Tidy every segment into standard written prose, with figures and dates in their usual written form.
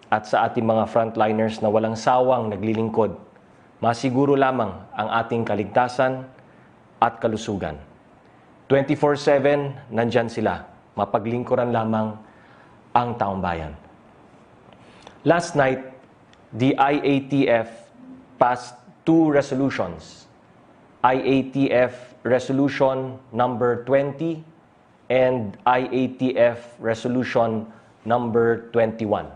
at sa ating mga frontliners na walang sawang naglilingkod, masiguro lamang ang ating kaligtasan at kalusugan. 24/7, nandyan sila. Mapaglingkuran lamang ang taong bayan. Last night, the IATF passed two resolutions. IATF Resolution number 20 and IATF Resolution number 21.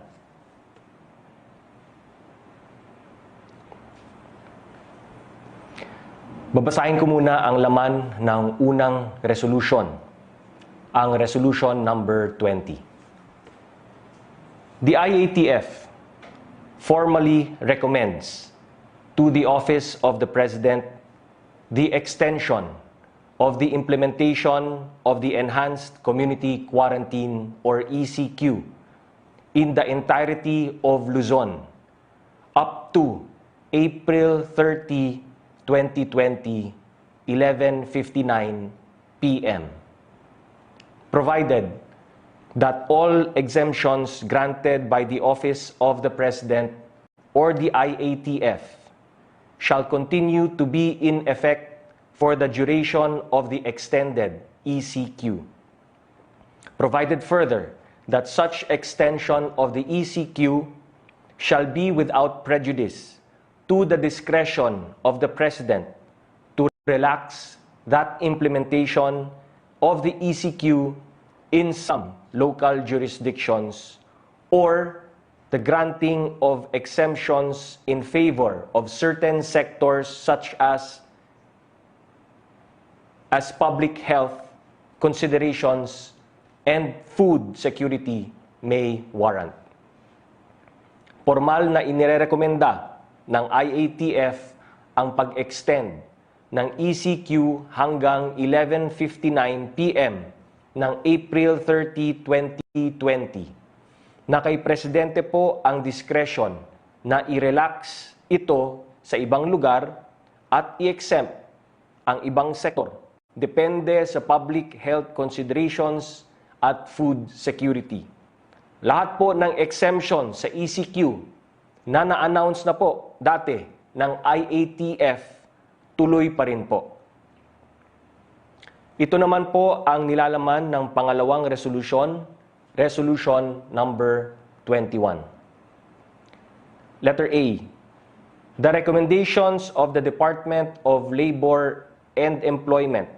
Babasahin ko muna ang laman ng unang resolution, ang resolution number 20. The IATF formally recommends to the Office of the President the extension of the implementation of the Enhanced Community Quarantine or ECQ in the entirety of Luzon up to April 30, 2020, 11:59 p.m. Provided that all exemptions granted by the Office of the President or the IATF shall continue to be in effect for the duration of the extended ECQ. Provided further that such extension of the ECQ shall be without prejudice to the discretion of the President to relax that implementation of the ECQ in some local jurisdictions or the granting of exemptions in favor of certain sectors such as public health considerations and food security may warrant. Formal na inirekomenda ng IATF ang pag-extend ng ECQ hanggang 11:59 p.m. ng April 30, 2020 na kay Presidente po ang discretion na i-relax ito sa ibang lugar at i-exempt ang ibang sektor depende sa public health considerations at food security. Lahat po ng exemption sa ECQ na na-announce na po dati ng IATF, tuloy pa rin po. Ito naman po ang nilalaman ng pangalawang resolution, resolution number 21. Letter A. The recommendations of the Department of Labor and Employment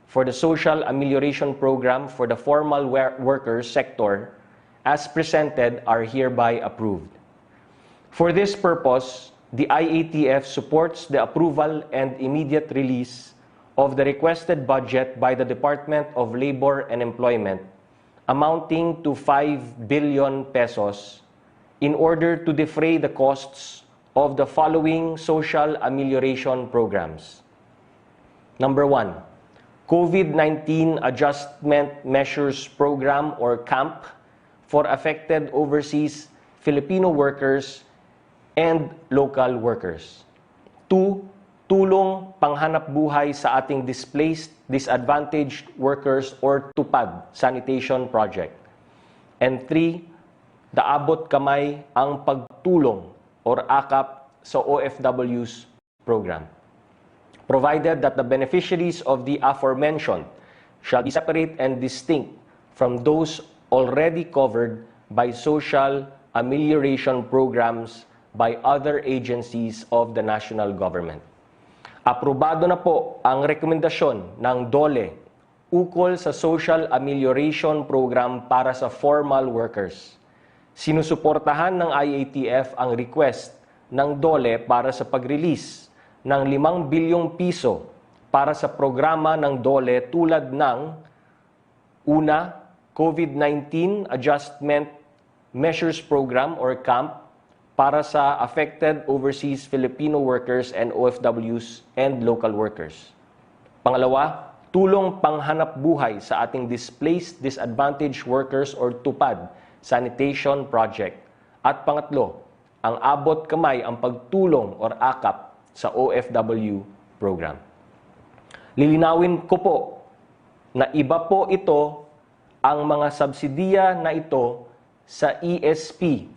for the Social Amelioration Program for the Formal Workers sector as presented are hereby approved. For this purpose, the IATF supports the approval and immediate release of the requested budget by the Department of Labor and Employment amounting to 5 billion pesos in order to defray the costs of the following social amelioration programs. Number 1, COVID-19 Adjustment Measures Program or CAMP for affected overseas Filipino workers and local workers. 2, tulong panghanap buhay sa ating displaced, disadvantaged workers or TUPAD Sanitation Project. And 3, the abot kamay ang pagtulong or AKAP sa OFWs program. Provided that the beneficiaries of the aforementioned shall be separate and distinct from those already covered by social amelioration programs by other agencies of the national government. Aprobado na po ang rekomendasyon ng DOLE ukol sa Social Amelioration Program para sa formal workers. Sinusuportahan ng IATF ang request ng DOLE para sa pag-release ng 5 bilyong piso para sa programa ng DOLE tulad ng una, COVID-19 Adjustment Measures Program or CAMP para sa affected overseas Filipino workers and OFWs and local workers. Pangalawa, tulong panghanap buhay sa ating displaced, disadvantaged workers or TUPAD Sanitation Project. At pangatlo, ang abot kamay ang pagtulong or AKAP sa OFW program. Lilinawin ko po na iba po ito ang mga subsidiya na ito sa ESP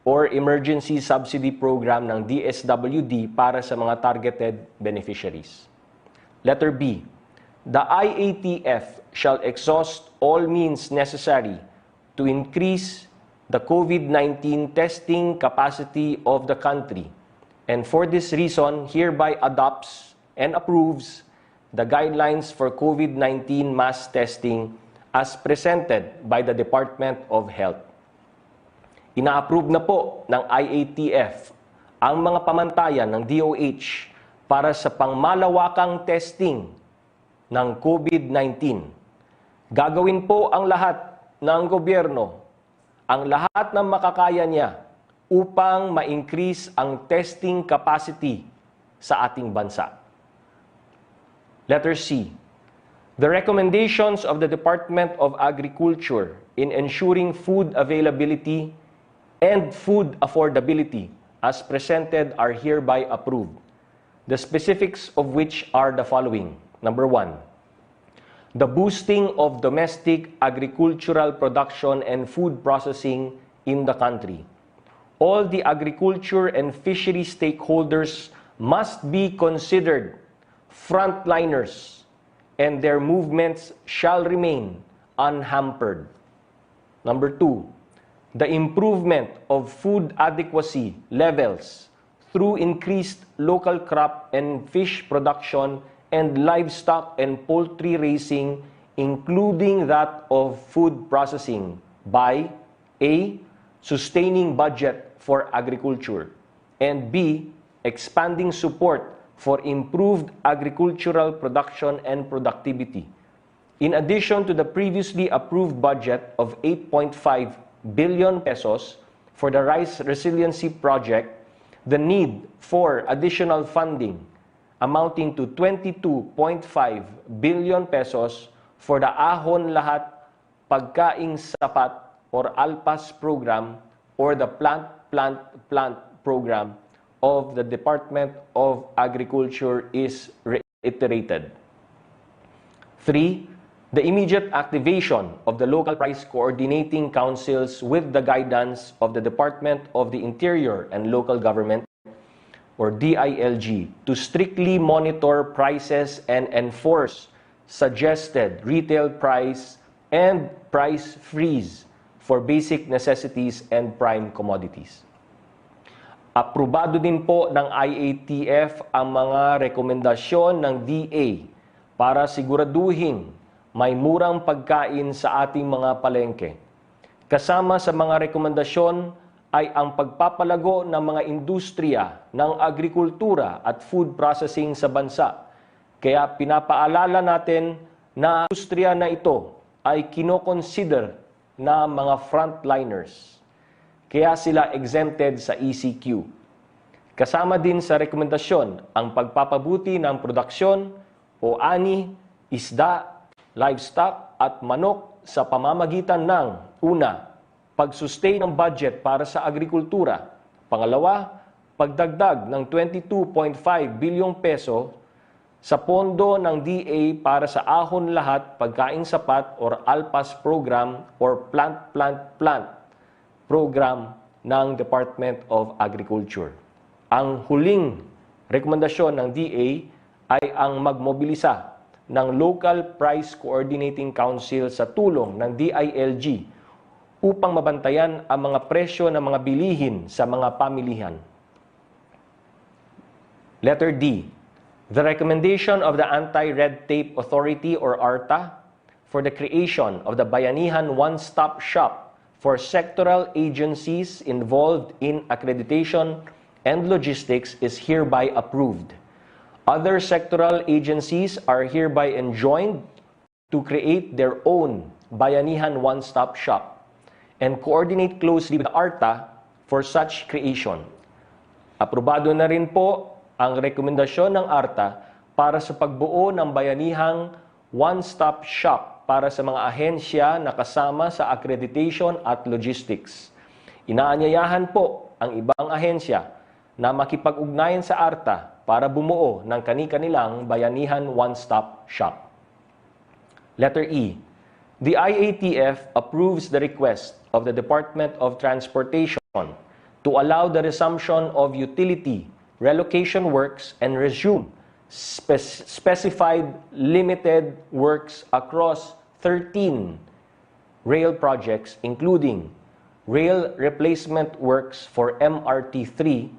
or Emergency Subsidy Program ng DSWD para sa mga targeted beneficiaries. Letter B. The IATF shall exhaust all means necessary to increase the COVID-19 testing capacity of the country, and for this reason hereby adopts and approves the guidelines for COVID-19 mass testing as presented by the Department of Health. Ina-approve na po ng IATF ang mga pamantayan ng DOH para sa pangmalawakang testing ng COVID-19. Gagawin po ang lahat ng gobyerno, ang lahat ng makakaya niya upang ma-increase ang testing capacity sa ating bansa. Letter C. The recommendations of the Department of Agriculture in ensuring food availability and food affordability as presented are hereby approved. The specifics of which are the following. Number 1. The boosting of domestic agricultural production and food processing in the country. All the agriculture and fishery stakeholders must be considered frontliners, and their movements shall remain unhampered. Number 2, the improvement of food adequacy levels through increased local crop and fish production and livestock and poultry raising, including that of food processing by A. Sustaining budget for agriculture, and B. Expanding support for improved agricultural production and productivity. In addition to the previously approved budget of 8.5 billion pesos for the Rice Resiliency Project, the need for additional funding amounting to 22.5 billion pesos for the Ahon Lahat Pagkaing Sapat or ALPAS program or the Plant program of the Department of Agriculture is reiterated. 3. The immediate activation of the local price coordinating councils with the guidance of the Department of the Interior and Local Government or DILG to strictly monitor prices and enforce suggested retail price and price freeze for basic necessities and prime commodities. Aprobado din po ng IATF ang mga rekomendasyon ng DA para siguraduhin may murang pagkain sa ating mga palengke. Kasama sa mga rekomendasyon ay ang pagpapalago ng mga industriya ng agrikultura at food processing sa bansa. Kaya pinapaalala natin na industriya na ito ay kinoconsider na mga frontliners. Kaya sila exempted sa ECQ. Kasama din sa rekomendasyon ang pagpapabuti ng produksyon o ani, isda, livestock at manok sa pamamagitan ng una, pag-sustain ng budget para sa agrikultura. Pangalawa, pagdagdag ng 22.5 bilyong peso sa pondo ng DA para sa Ahon Lahat Pagkaing Sapat or ALPAS program or Plant program ng Department of Agriculture. Ang huling rekomendasyon ng DA ay ang magmobilisa ng Local Price Coordinating Council sa tulong ng DILG upang mabantayan ang mga presyo ng mga bilihin sa mga pamilihan. Letter D. The recommendation of the Anti-Red Tape Authority or ARTA for the creation of the Bayanihan One-Stop Shop for sectoral agencies involved in accreditation and logistics is hereby approved. Other sectoral agencies are hereby enjoined to create their own Bayanihan One-Stop Shop and coordinate closely with the ARTA for such creation. Aprobado na rin po ang rekomendasyon ng ARTA para sa pagbuo ng Bayanihang One-Stop Shop para sa mga ahensya na kasama sa accreditation at logistics. Inaanyayahan po ang ibang ahensya na makipag-ugnayan sa ARTA para bumuo ng kani-kanilang Bayanihan One-Stop Shop. Letter E. The IATF approves the request of the Department of Transportation to allow the resumption of utility relocation works and resume specified limited works across 13 rail projects, including rail replacement works for MRT-3,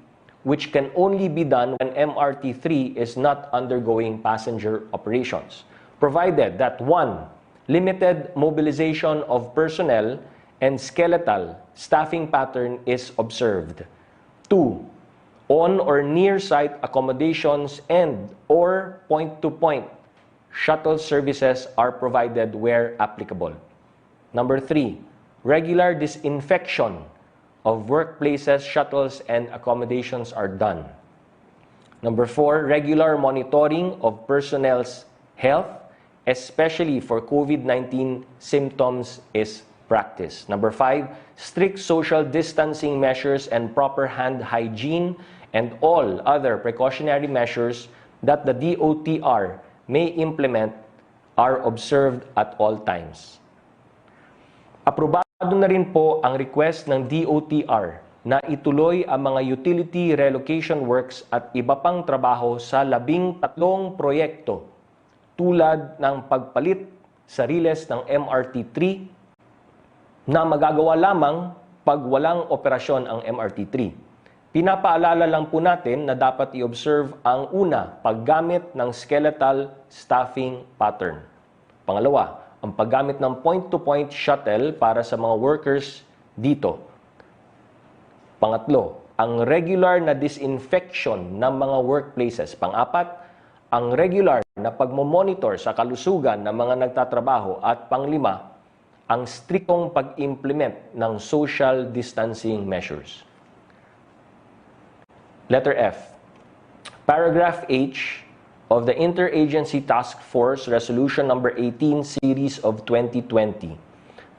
which can only be done when MRT-3 is not undergoing passenger operations, provided that 1. Limited mobilization of personnel and skeletal staffing pattern is observed. 2. On or near site accommodations and or point-to-point shuttle services are provided where applicable. Number 3, regular disinfection of workplaces, shuttles, and accommodations are done. Number 4, regular monitoring of personnel's health, especially for COVID-19 symptoms, is practiced. Number 5, strict social distancing measures and proper hand hygiene and all other precautionary measures that the DOTR may implement are observed at all times. Aprobado na rin po ang request ng DOTR na ituloy ang mga utility relocation works at iba pang trabaho sa 13 proyekto tulad ng pagpalit sa riles ng MRT-3 na magagawa lamang pag walang operasyon ang MRT-3. Pinapaalala lang po natin na dapat i-observe ang una, paggamit ng skeletal staffing pattern. Pangalawa, ang paggamit ng point-to-point shuttle para sa mga workers dito. Pangatlo, ang regular na disinfection ng mga workplaces. Pang-apat, ang regular na pagmomonitor sa kalusugan ng mga nagtatrabaho. At panglima, ang striktong pag-implement ng social distancing measures. Letter F. Paragraph H of the Interagency Task Force Resolution Number 18 Series of 2020,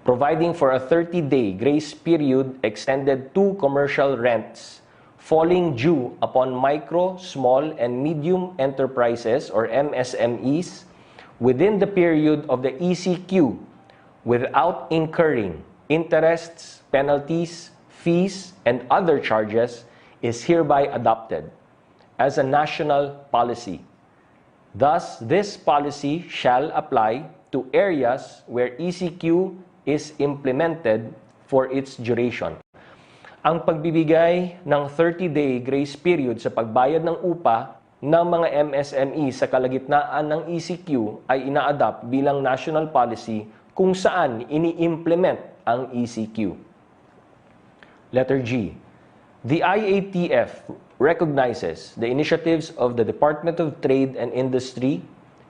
providing for a 30-day grace period extended to commercial rents falling due upon micro, small, and medium enterprises or MSMEs within the period of the ECQ without incurring interests, penalties, fees, and other charges is hereby adopted as a national policy. Thus, this policy shall apply to areas where ECQ is implemented for its duration. Ang pagbibigay ng 30-day grace period sa pagbayad ng upa ng mga MSME sa kalagitnaan ng ECQ ay ina-adapt bilang national policy kung saan ini-implement ang ECQ. Letter G. The IATF recognizes the initiatives of the Department of Trade and Industry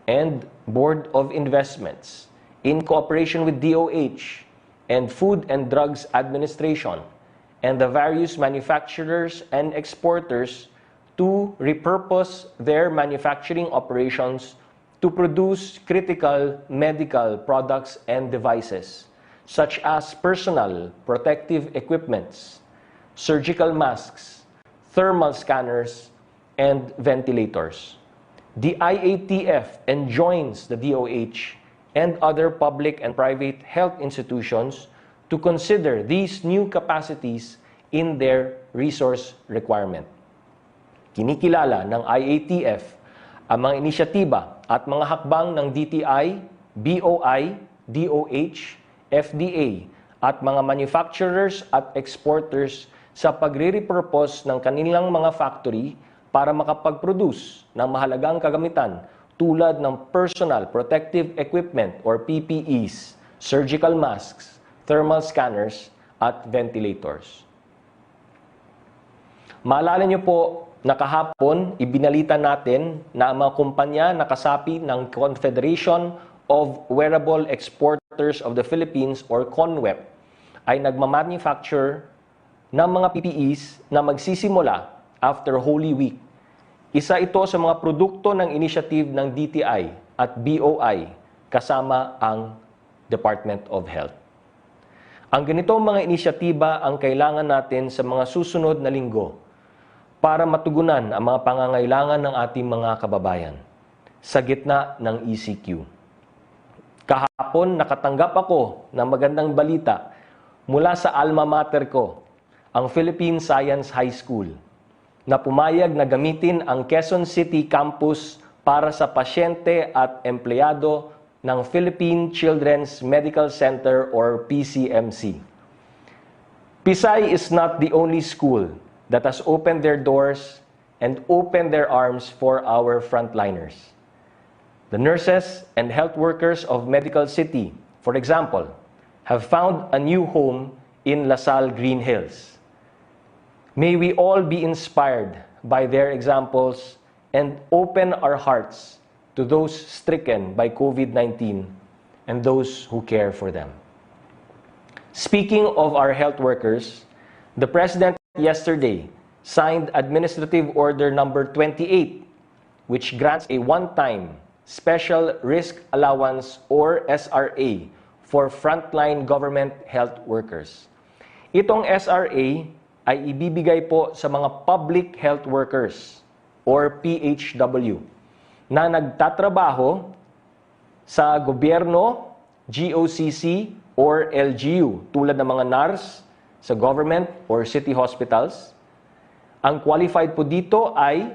and Board of Investments in cooperation with DOH and Food and Drugs Administration and the various manufacturers and exporters to repurpose their manufacturing operations to produce critical medical products and devices such as personal protective equipments, surgical masks, thermal scanners, and ventilators. The IATF enjoins the DOH and other public and private health institutions to consider these new capacities in their resource requirement. Kinikilala ng IATF ang mga inisyatiba at mga hakbang ng DTI, BOI, DOH, FDA at mga manufacturers at exporters sa pagre-repurpose ng kanilang mga factory para makapag-produce ng mahalagang kagamitan tulad ng personal protective equipment or PPEs, surgical masks, thermal scanners, at ventilators. Maalala niyo po na kahapon ibinalita natin na ang mga kumpanya na kasapi ng Confederation of Wearable Exporters of the Philippines or CONWEP ay nagmamanufacture ng mga PPEs na magsisimula after Holy Week. Isa ito sa mga produkto ng initiative ng DTI at BOI kasama ang Department of Health. Ang ganitong mga inisyatiba ang kailangan natin sa mga susunod na linggo para matugunan ang mga pangangailangan ng ating mga kababayan sa gitna ng ECQ. Kahapon nakatanggap ako ng magandang balita mula sa alma mater ko, ang Philippine Science High School, na pumayag na gamitin ang Quezon City campus para sa pasyente at empleyado ng Philippine Children's Medical Center or PCMC. Pisay is not the only school that has opened their doors and opened their arms for our frontliners. The nurses and health workers of Medical City, for example, have found a new home in LaSalle Green Hills. May we all be inspired by their examples and open our hearts to those stricken by COVID-19 and those who care for them. Speaking of our health workers, the President yesterday signed Administrative Order Number 28, which grants a one-time Special Risk Allowance or SRA for frontline government health workers. Itong SRA ay ibibigay po sa mga public health workers or PHW na nagtatrabaho sa gobyerno, GOCC or LGU tulad ng mga NARS sa government or city hospitals. Ang qualified po dito ay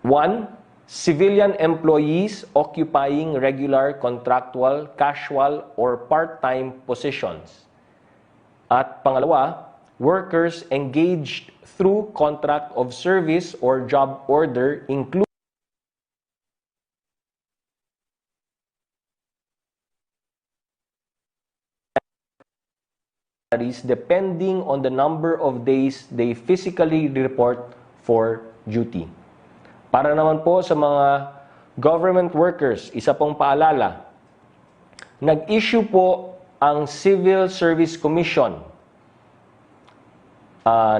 1. Civilian employees occupying regular, contractual, casual, or part-time positions. At pangalawa, workers engaged through contract of service or job order including depending on the number of days they physically report for duty. Para naman po sa mga government workers, isa pong paalala, nag-issue po ang Civil Service Commission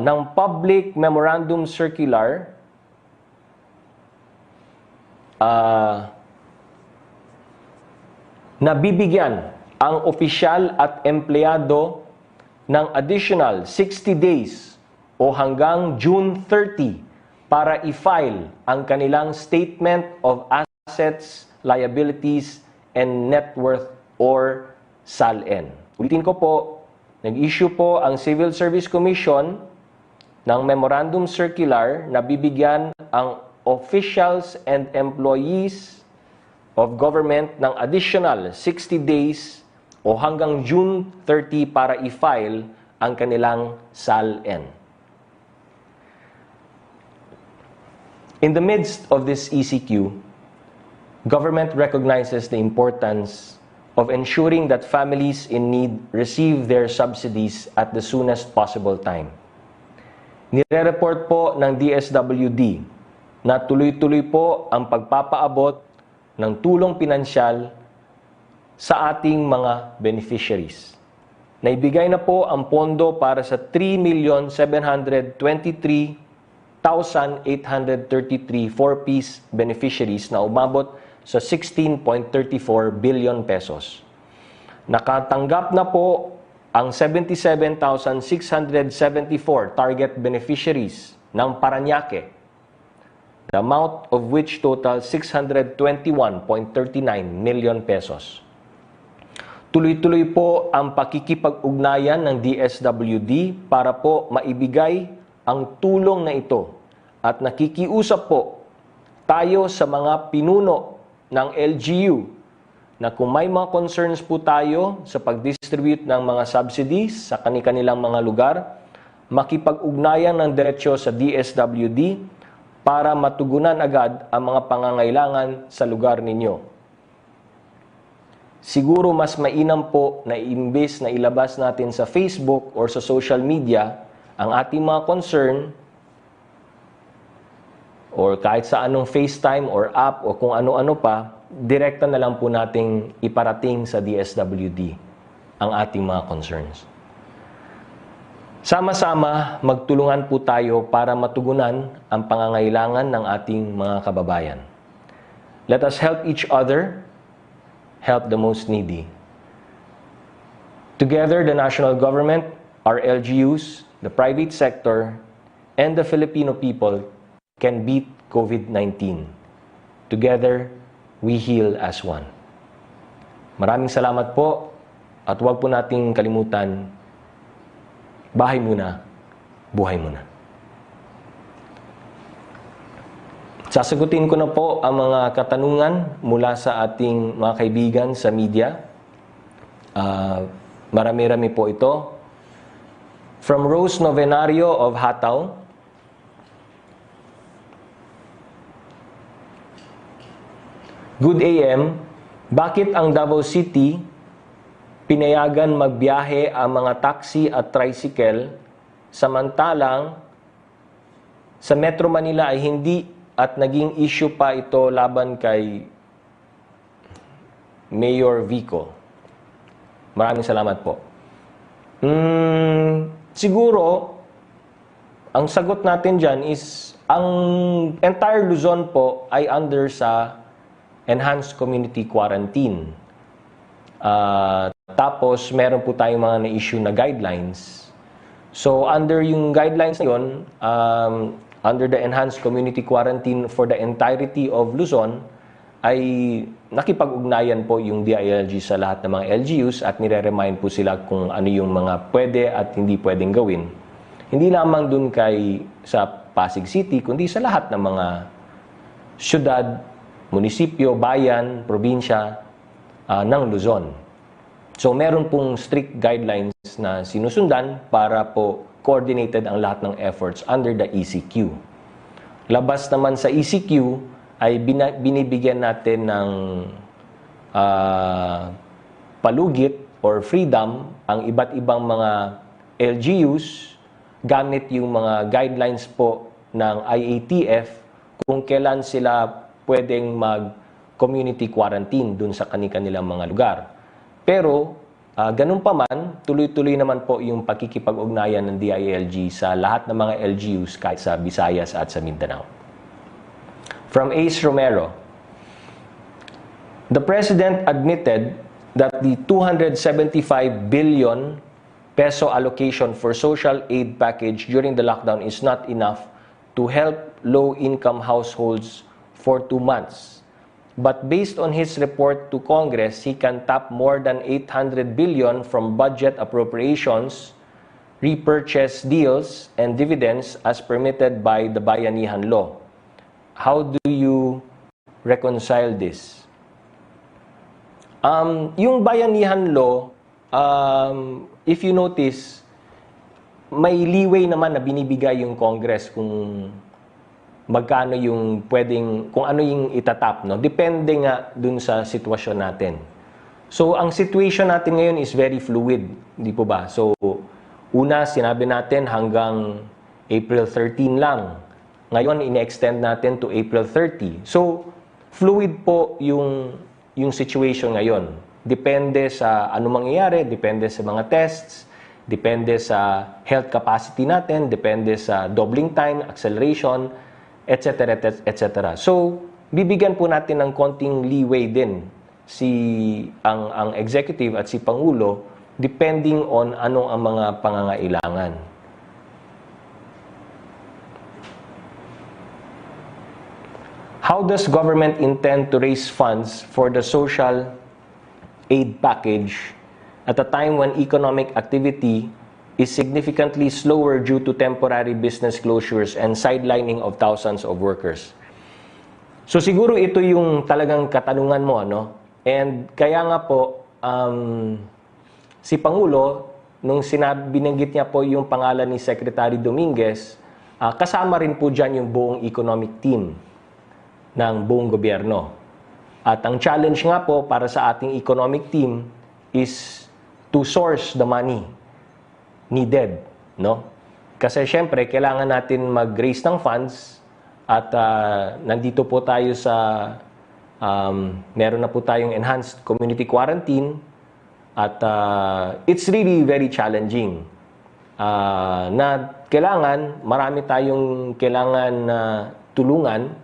ng Public Memorandum Circular na bibigyan ang opisyal at empleyado ng additional 60 days o hanggang June 30 para i-file ang kanilang Statement of Assets, Liabilities, and Net Worth or SALN. Ulitin ko po, nag-issue po ang Civil Service Commission ng Memorandum Circular na bibigyan ang officials and employees of government ng additional 60 days o hanggang June 30 para i-file ang kanilang SALN. In the midst of this ECQ, government recognizes the importance of ensuring that families in need receive their subsidies at the soonest possible time. Nire-report po ng DSWD na tuloy-tuloy po ang pagpapaabot ng tulong pinansyal sa ating mga beneficiaries. Naibigay na po ang pondo para sa 3,723,833 4-piece beneficiaries na umabot sa 16.34 billion pesos. Nakatanggap na po ang 77,674 target beneficiaries ng Parañaque, the amount of which total 621.39 million pesos. Tuloy-tuloy po ang pakikipag-ugnayan ng DSWD para po maibigay ang tulong na ito at nakikiusap po tayo sa mga pinuno ng LGU na kung may mga concerns po tayo sa pag-distribute ng mga subsidies sa kanilang mga lugar, makipag-ugnayan ng diretsyo sa DSWD para matugunan agad ang mga pangangailangan sa lugar ninyo. Siguro mas mainam po na imbes na ilabas natin sa Facebook or sa social media ang ating mga concern or kahit sa anong FaceTime or app o kung ano-ano pa, direkta na lang po nating iparating sa DSWD ang ating mga concerns. Sama-sama, magtulungan po tayo para matugunan ang pangangailangan ng ating mga kababayan. Let us help each other, help the most needy. Together, the national government, our LGUs, the private sector, and the Filipino people can beat COVID-19. Together, we heal as one. Maraming salamat po At huwag po nating kalimutan, bahay muna, buhay muna. Sasagutin ko na po ang mga katanungan mula sa ating mga kaibigan sa media. Marami-rami po ito. From Rose Novenario of Hataw. Good AM, bakit ang Davao City pinayagan magbiyahe ang mga taxi at tricycle samantalang sa Metro Manila ay hindi at naging issue pa ito laban kay Mayor Vico? Maraming salamat po. Siguro, ang sagot natin dyan is, ang entire Luzon po ay under sa Enhanced Community Quarantine. Tapos, meron po tayong mga na-issue na guidelines. So, under yung guidelines na yun, under the Enhanced Community Quarantine for the entirety of Luzon, ay nakipag-ugnayan po yung DILG sa lahat ng mga LGUs at nire-remind po sila kung ano yung mga pwede at hindi pwedeng gawin. Hindi lamang dun sa Pasig City, kundi sa lahat ng mga syudad, munisipyo, bayan, probinsya ng Luzon. So meron pong strict guidelines na sinusundan para po coordinated ang lahat ng efforts under the ECQ. Labas naman sa ECQ, ay binibigyan natin ng palugit or freedom ang iba't ibang mga LGUs gamit yung mga guidelines po ng IATF kung kailan sila pwedeng mag-community quarantine dun sa kanilang mga lugar. Pero, ganun pa man, tuloy-tuloy naman po yung pakikipag-ugnayan ng DILG sa lahat ng mga LGUs kahit sa Visayas at sa Mindanao. From Ace Romero, the President admitted that the 275 billion peso allocation for social aid package during the lockdown is not enough to help low-income households for 2 months. But based on his report to Congress, he can tap more than 800 billion from budget appropriations, repurchase deals, and dividends as permitted by the Bayanihan Law. How do you reconcile this? Yung Bayanihan Law, if you notice, may leeway naman na binibigay yung Congress kung magkano yung pwedeng, kung ano yung itatap, no? Depende nga dun sa sitwasyon natin. So, ang situation natin ngayon is very fluid, di po ba? So, una, sinabi natin hanggang April 13 lang. Ngayon, ine-extend natin to April 30. So, fluid po yung situation ngayon. Depende sa ano mangyayari, depende sa mga tests, depende sa health capacity natin, depende sa doubling time, acceleration, etc. etc. So, bibigyan po natin ng konting leeway din ang executive at si Pangulo depending on anong ang mga pangangailangan. How does government intend to raise funds for the social aid package at a time when economic activity is significantly slower due to temporary business closures and sidelining of thousands of workers? So siguro ito yung talagang katanungan mo, ano? And kaya nga po, si Pangulo, nung binanggit niya po yung pangalan ni Secretary Dominguez, kasama rin po dyan yung buong economic team ng buong gobyerno. At ang challenge nga po para sa ating economic team is to source the money needed, no? Kasi syempre, kailangan natin mag-raise ng funds at nandito po tayo sa meron na po tayong enhanced community quarantine at it's really very challenging na kailangan, marami tayong kailangan tulungan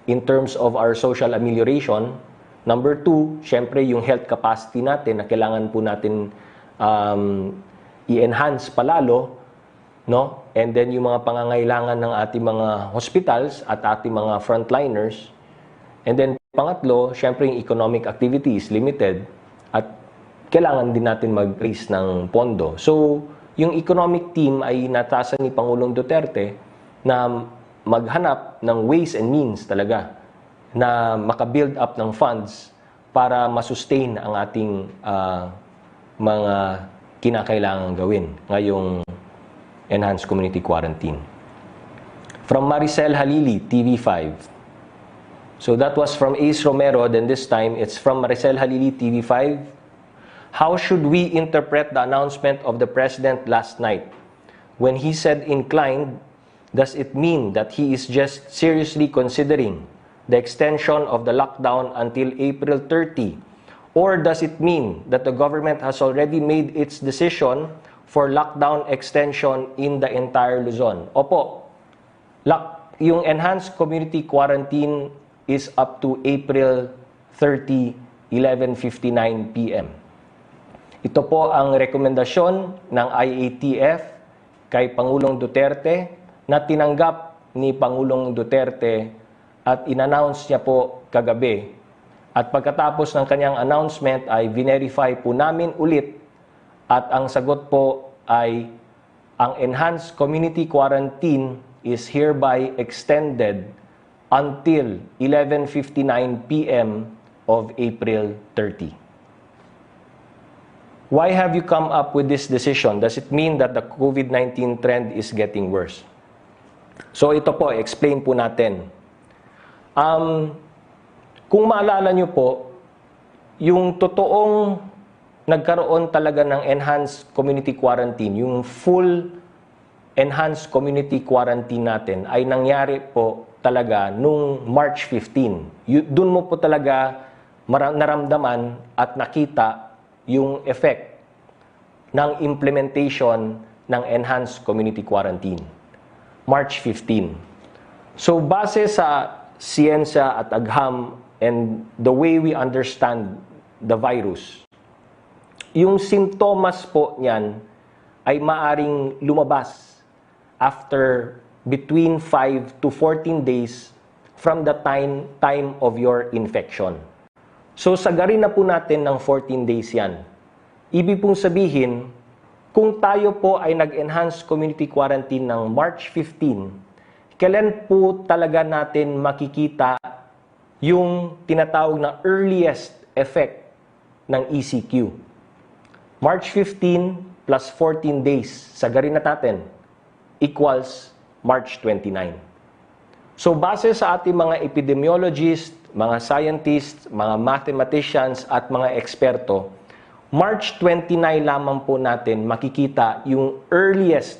in terms of our social amelioration. Number 2, syempre yung health capacity natin na kailangan po natin i-enhance palalo, no? And then yung mga pangangailangan ng ating mga hospitals at ating mga frontliners. And then pangatlo, syempre yung economic activity is limited. At kailangan din natin mag-raise ng pondo. So, yung economic team ay natasan ni Pangulong Duterte na maghanap ng ways and means talaga na makabuild up ng funds para masustain ang ating mga kinakailangan gawin ngayong enhanced community quarantine. From Maricel Halili, TV5. So that was from Ace Romero, then this time it's from Maricel Halili, TV5. How should we interpret the announcement of the President last night? When he said inclined, does it mean that he is just seriously considering the extension of the lockdown until April 30? Or does it mean that the government has already made its decision for lockdown extension in the entire Luzon? Opo, yung enhanced community quarantine is up to April 30, 11:59 p.m. Ito po ang rekomendasyon ng IATF kay Pangulong Duterte na tinanggap ni Pangulong Duterte at in-announce niya po kagabi. At pagkatapos ng kanyang announcement ay verify po namin ulit at ang sagot po ay ang enhanced community quarantine is hereby extended until 11:59 p.m. of April 30. Why have you come up with this decision? Does it mean that the COVID-19 trend is getting worse? So ito po, explain po natin. Kung maalala nyo po, yung totoong nagkaroon talaga ng enhanced community quarantine, yung full enhanced community quarantine natin ay nangyari po talaga nung March 15. Doon mo po talaga naramdaman at nakita yung effect ng implementation ng enhanced community quarantine. March 15. So base sa siyensya at agham and the way we understand the virus, yung simptomas po niyan ay maaring lumabas after between 5 to 14 days from the time of your infection. So sagarin na po natin ng 14 days yan. Ibig pong sabihin, kung tayo po ay nag-enhance community quarantine ng March 15, kailan po talaga natin makikita yung tinatawag na earliest effect ng ECQ? March 15 plus 14 days, sagarin na natin, equals March 29. So base sa ating mga epidemiologists, mga scientists, mga mathematicians at mga eksperto, March 29 lamang po natin makikita yung earliest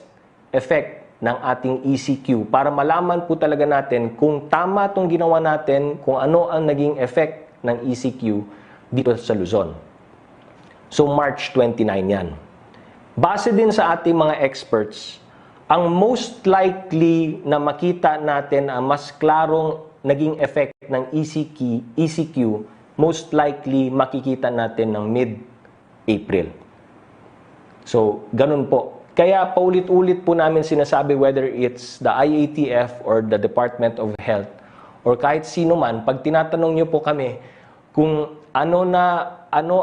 effect ng ating ECQ para malaman po talaga natin kung tama itong ginawa natin, kung ano ang naging effect ng ECQ dito sa Luzon. So March 29 yan. Base din sa ating mga experts, ang most likely na makita natin ang mas klarong naging effect ng ECQ, most likely makikita natin ng mid-April. So, ganun po. Kaya paulit-ulit po namin sinasabi whether it's the IATF or the Department of Health or kahit sino man, pag tinatanong nyo po kami kung ano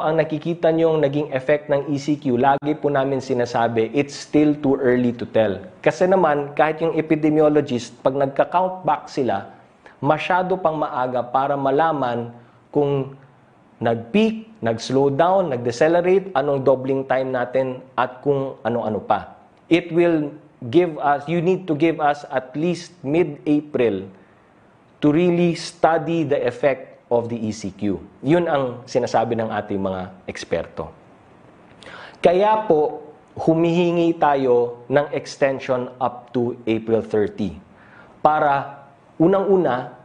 ang nakikita nyong naging effect ng ECQ, lagi po namin sinasabi, it's still too early to tell. Kasi naman, kahit yung epidemiologist, pag nagka-count back sila, masyado pang maaga para malaman kung nag-peak, nag-slow down, nag-decelerate, anong doubling time natin, at kung ano-ano pa. It will give us, you need to give us at least mid-April to really study the effect of the ECQ. Yun ang sinasabi ng ating mga eksperto. Kaya po, humihingi tayo ng extension up to April 30 para unang-una,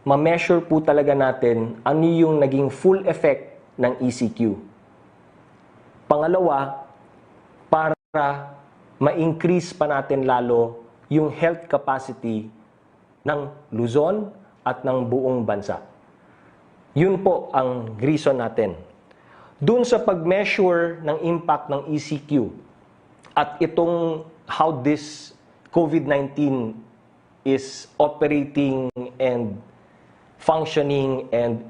ma-measure po talaga natin ano yung naging full effect ng ECQ. Pangalawa, para ma-increase pa natin lalo yung health capacity ng Luzon at ng buong bansa. Yun po ang reason natin. Doon sa pag-measure ng impact ng ECQ at itong how this COVID-19 is operating and functioning and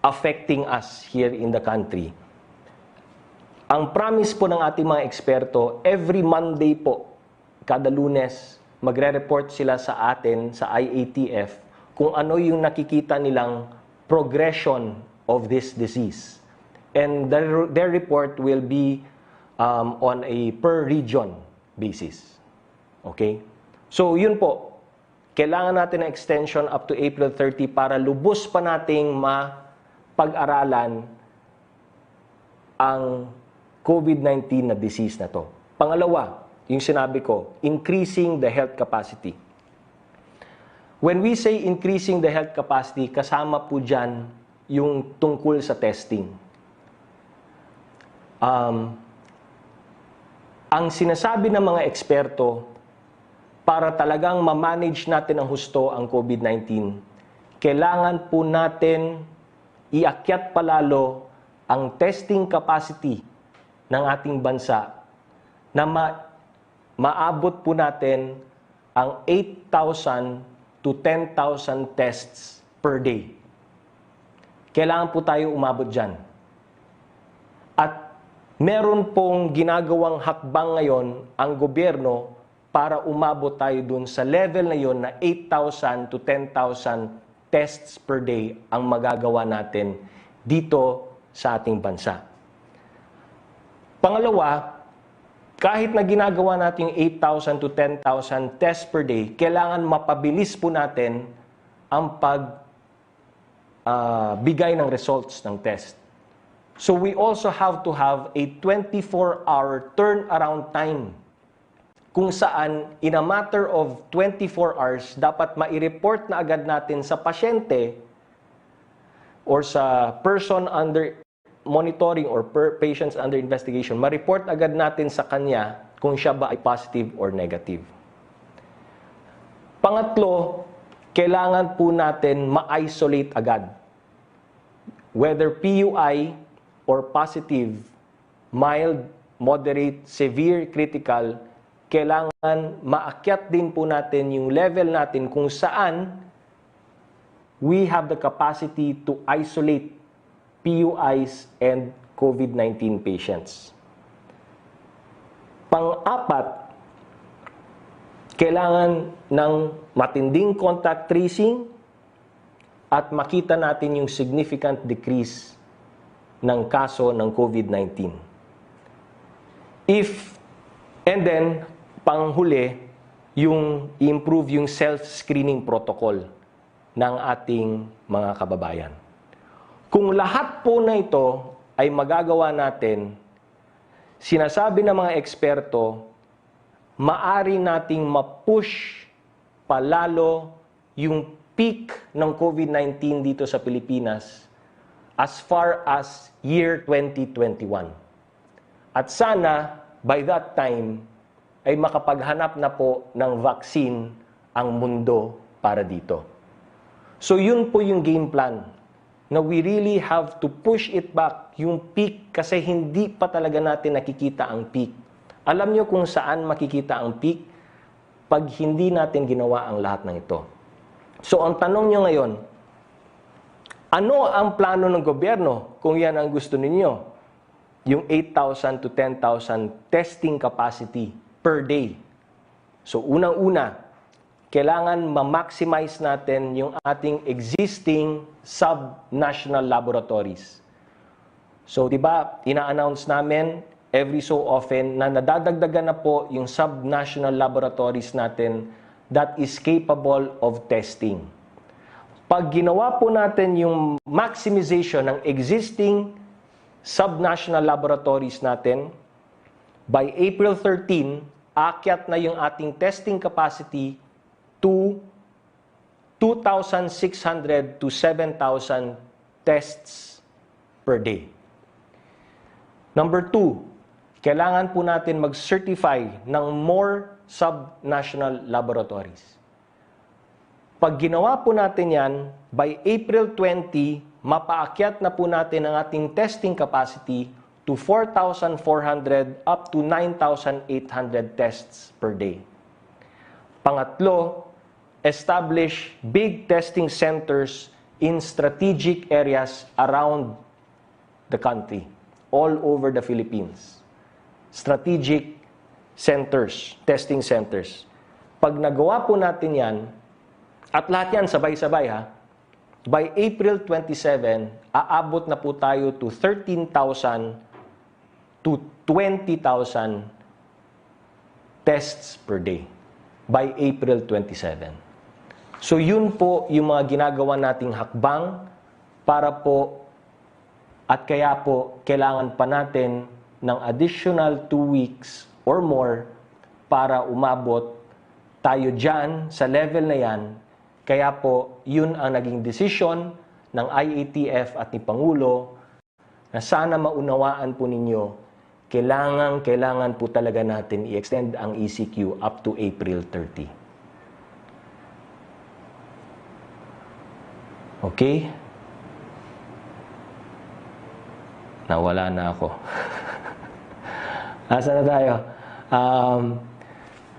affecting us here in the country. Ang promise po ng ating mga eksperto, every Monday po, kada Lunes, magre-report sila sa atin, sa IATF, kung ano yung nakikita nilang progression of this disease. And their report will be on a per region basis. Okay? So, yun po. Kailangan natin ng extension up to April 30 para lubos pa nating mapag-aralan ang COVID-19 na disease na to. Pangalawa, yung sinabi ko, increasing the health capacity. When we say increasing the health capacity, kasama po dyan yung tungkol sa testing. Ang sinasabi ng mga eksperto, para talagang ma-manage natin ang husto ang COVID-19, kailangan po natin iakyat palalo ang testing capacity ng ating bansa na maabot po natin ang 8,000 to 10,000 tests per day. Kailangan po tayo umabot dyan. At meron pong ginagawang hakbang ngayon ang gobyerno para umabot tayo dun sa level na yon na 8,000 to 10,000 tests per day ang magagawa natin dito sa ating bansa. Pangalawa, kahit na ginagawa natin 8,000 to 10,000 tests per day, kailangan mapabilis po natin ang bigay ng results ng test. So we also have to have a 24-hour turnaround time kung saan in a matter of 24 hours, dapat mai-report na agad natin sa pasyente or sa person under monitoring or patients under investigation, ma-report agad natin sa kanya kung siya ba ay positive or negative. Pangatlo, kailangan po natin ma-isolate agad. Whether PUI or positive, mild, moderate, severe, critical, kailangan maakyat din po natin yung level natin kung saan we have the capacity to isolate PUIs and COVID-19 patients. Pang-apat, kailangan ng matinding contact tracing at makita natin yung significant decrease ng kaso ng COVID-19. And then, panghuli, yung improve yung self-screening protocol ng ating mga kababayan. Kung lahat po na ito ay magagawa natin, sinasabi ng mga eksperto, maari nating ma-push palalo yung peak ng COVID-19 dito sa Pilipinas as far as year 2021. At sana, by that time, ay makapaghanap na po ng vaccine ang mundo para dito. So yun po yung game plan, na we really have to push it back, yung peak, kasi hindi pa talaga natin nakikita ang peak. Alam nyo kung saan makikita ang peak? Pag hindi natin ginawa ang lahat ng ito. So ang tanong nyo ngayon, ano ang plano ng gobyerno kung yan ang gusto ninyo? Yung 8,000 to 10,000 testing capacity per day. So unang-una, kailangan ma-maximize natin yung ating existing sub-national laboratories. So, di ba, ina-announce namin every so often na nadadagdagan na po yung sub-national laboratories natin that is capable of testing. Pag ginawa po natin yung maximization ng existing sub-national laboratories natin, by April 13, aakyat na yung ating testing capacity to 2,600 to 7,000 tests per day. Number 2, kailangan po natin mag-certify ng more sub-national laboratories. Pag ginawa po natin yan, by April 20, mapaakyat na po natin ang ating testing capacity to 4,400 up to 9,800 tests per day. Pangatlo, establish big testing centers in strategic areas around the country. all over the Philippines. Strategic centers, testing centers. Pag nagawa po natin yan, at lahat yan sabay-sabay ha, by April 27, aabot na po tayo to 13,000 to 20,000 tests per day by April 27. So yun po yung mga ginagawa nating hakbang para po at kaya po kailangan pa natin ng additional 2 weeks or more para umabot tayo dyan sa level na yan. Kaya po yun ang naging desisyon ng IATF at ni Pangulo na sana maunawaan po ninyo, kailangan po talaga natin i-extend ang ECQ up to April 30. Okay? Nawala na ako. Asa na tayo?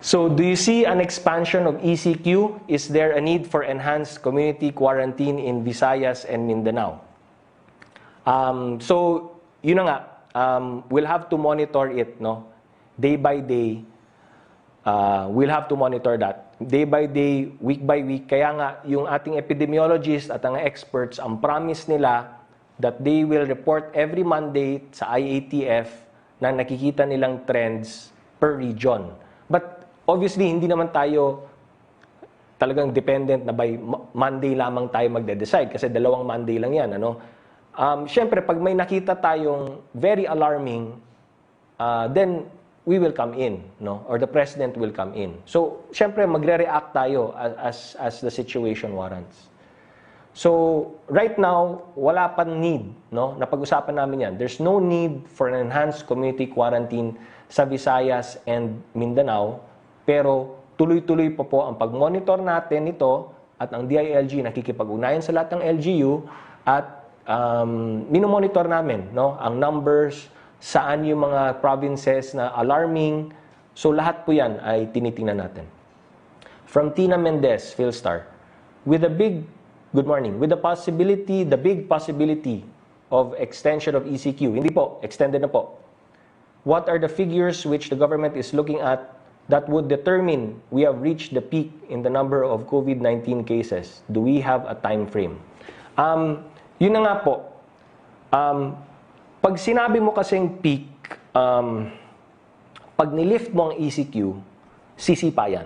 So, do you see an expansion of ECQ? Is there a need for enhanced community quarantine in Visayas and Mindanao? So, yun na nga. We'll have to monitor it, no? Day by day. We'll have to monitor that. Day by day, week by week. Kaya nga, yung ating epidemiologists at ang experts, ang promise nila that they will report every Monday sa IATF na nakikita nilang trends per region. But obviously, hindi naman tayo talagang dependent na by Monday lamang tayo magde-decide kasi 2 Monday lang yan. Ano? Siyempre, pag may nakita tayong very alarming, then we will come in, no? Or the President will come in. So, siyempre, magre-react tayo as the situation warrants. So, right now, wala pa need, no? Napag-usapan namin yan. There's no need for an enhanced community quarantine sa Visayas and Mindanao, pero tuloy-tuloy pa po ang pag-monitor natin ito at ang DILG nakikipag-ugnayan sa lahat ng LGU at minomonitor namin, no? Ang numbers, saan yung mga provinces na alarming. So, lahat po yan ay tinitingnan natin. From Tina Mendez, Philstar, good morning. With the big possibility of extension of ECQ, hindi po, extended na po. What are the figures which the government is looking at that would determine we have reached the peak in the number of COVID-19 cases? Do we have a time frame? Yun na nga po. Pag sinabi mo kasing peak, pag nilift mo ang ECQ, sisipa yan.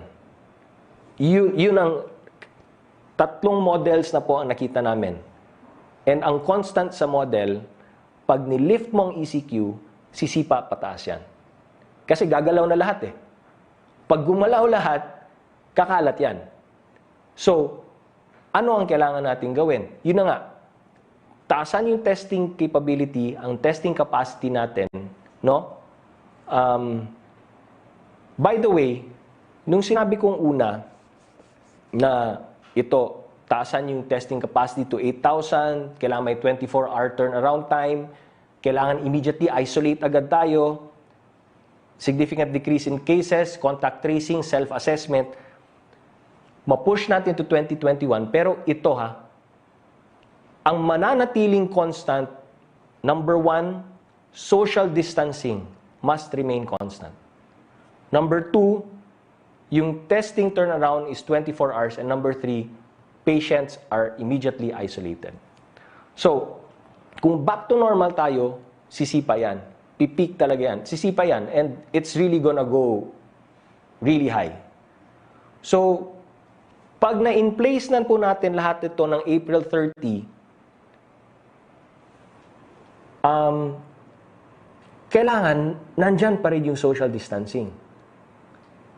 Yun ang 3 models na po ang nakita namin. And ang constant sa model, pag nilift mo ang ECQ, sisipa pataas yan. Kasi gagalaw na lahat eh. Pag gumalaw lahat, kakalat yan. So, ano ang kailangan natin gawin? Yun na nga, taasan yung testing capability, ang testing capacity natin, no? By the way, nung sinabi kong una na ito, taasan yung testing capacity to 8,000, kailangan may 24-hour turnaround time, kailangan immediately isolate agad tayo, significant decrease in cases, contact tracing, self-assessment, ma-push natin to 2021, pero ito ha, ang mananatiling constant, number 1, social distancing must remain constant. Number 2, yung testing turnaround is 24 hours. And number 3, patients are immediately isolated. So, kung back to normal tayo, sisipa yan. Pipik talaga yan. Sisipa yan. And it's really gonna go really high. So, pag na-in place na po natin lahat ito ng April 30, kailangan nandyan pa rin yung social distancing.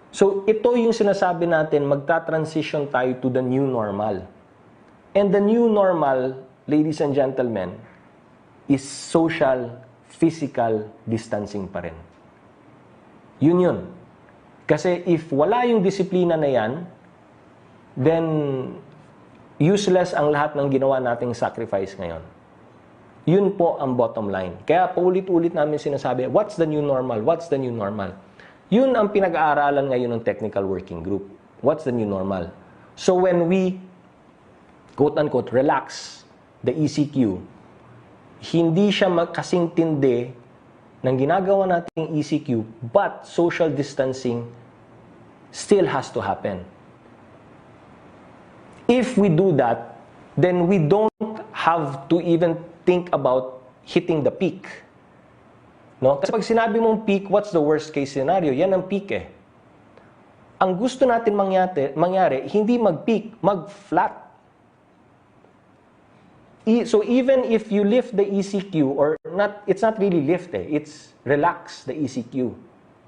So, ito yung sinasabi natin, magta-transition tayo to the new normal. And the new normal, ladies and gentlemen, is social, physical distancing pa rin. Yun. Kasi if wala yung disiplina na yan, then useless ang lahat ng ginawa nating sacrifice ngayon. Yun po ang bottom line. Kaya paulit-ulit namin sinasabi, what's the new normal? What's the new normal? Yun ang pinag-aaralan ngayon ng technical working group. What's the new normal? So when we, quote-unquote, relax the ECQ, hindi siya kasing tindi ng ginagawa nating ECQ, but social distancing still has to happen. If we do that, then we don't have to even think about hitting the peak. No? Kasi pag sinabi mong peak, what's the worst case scenario? Yan ang peak eh. Ang gusto natin mangyari, hindi mag-peak, mag-flat. So even if you lift the ECQ, or not, it's not really lift eh, it's relax the ECQ.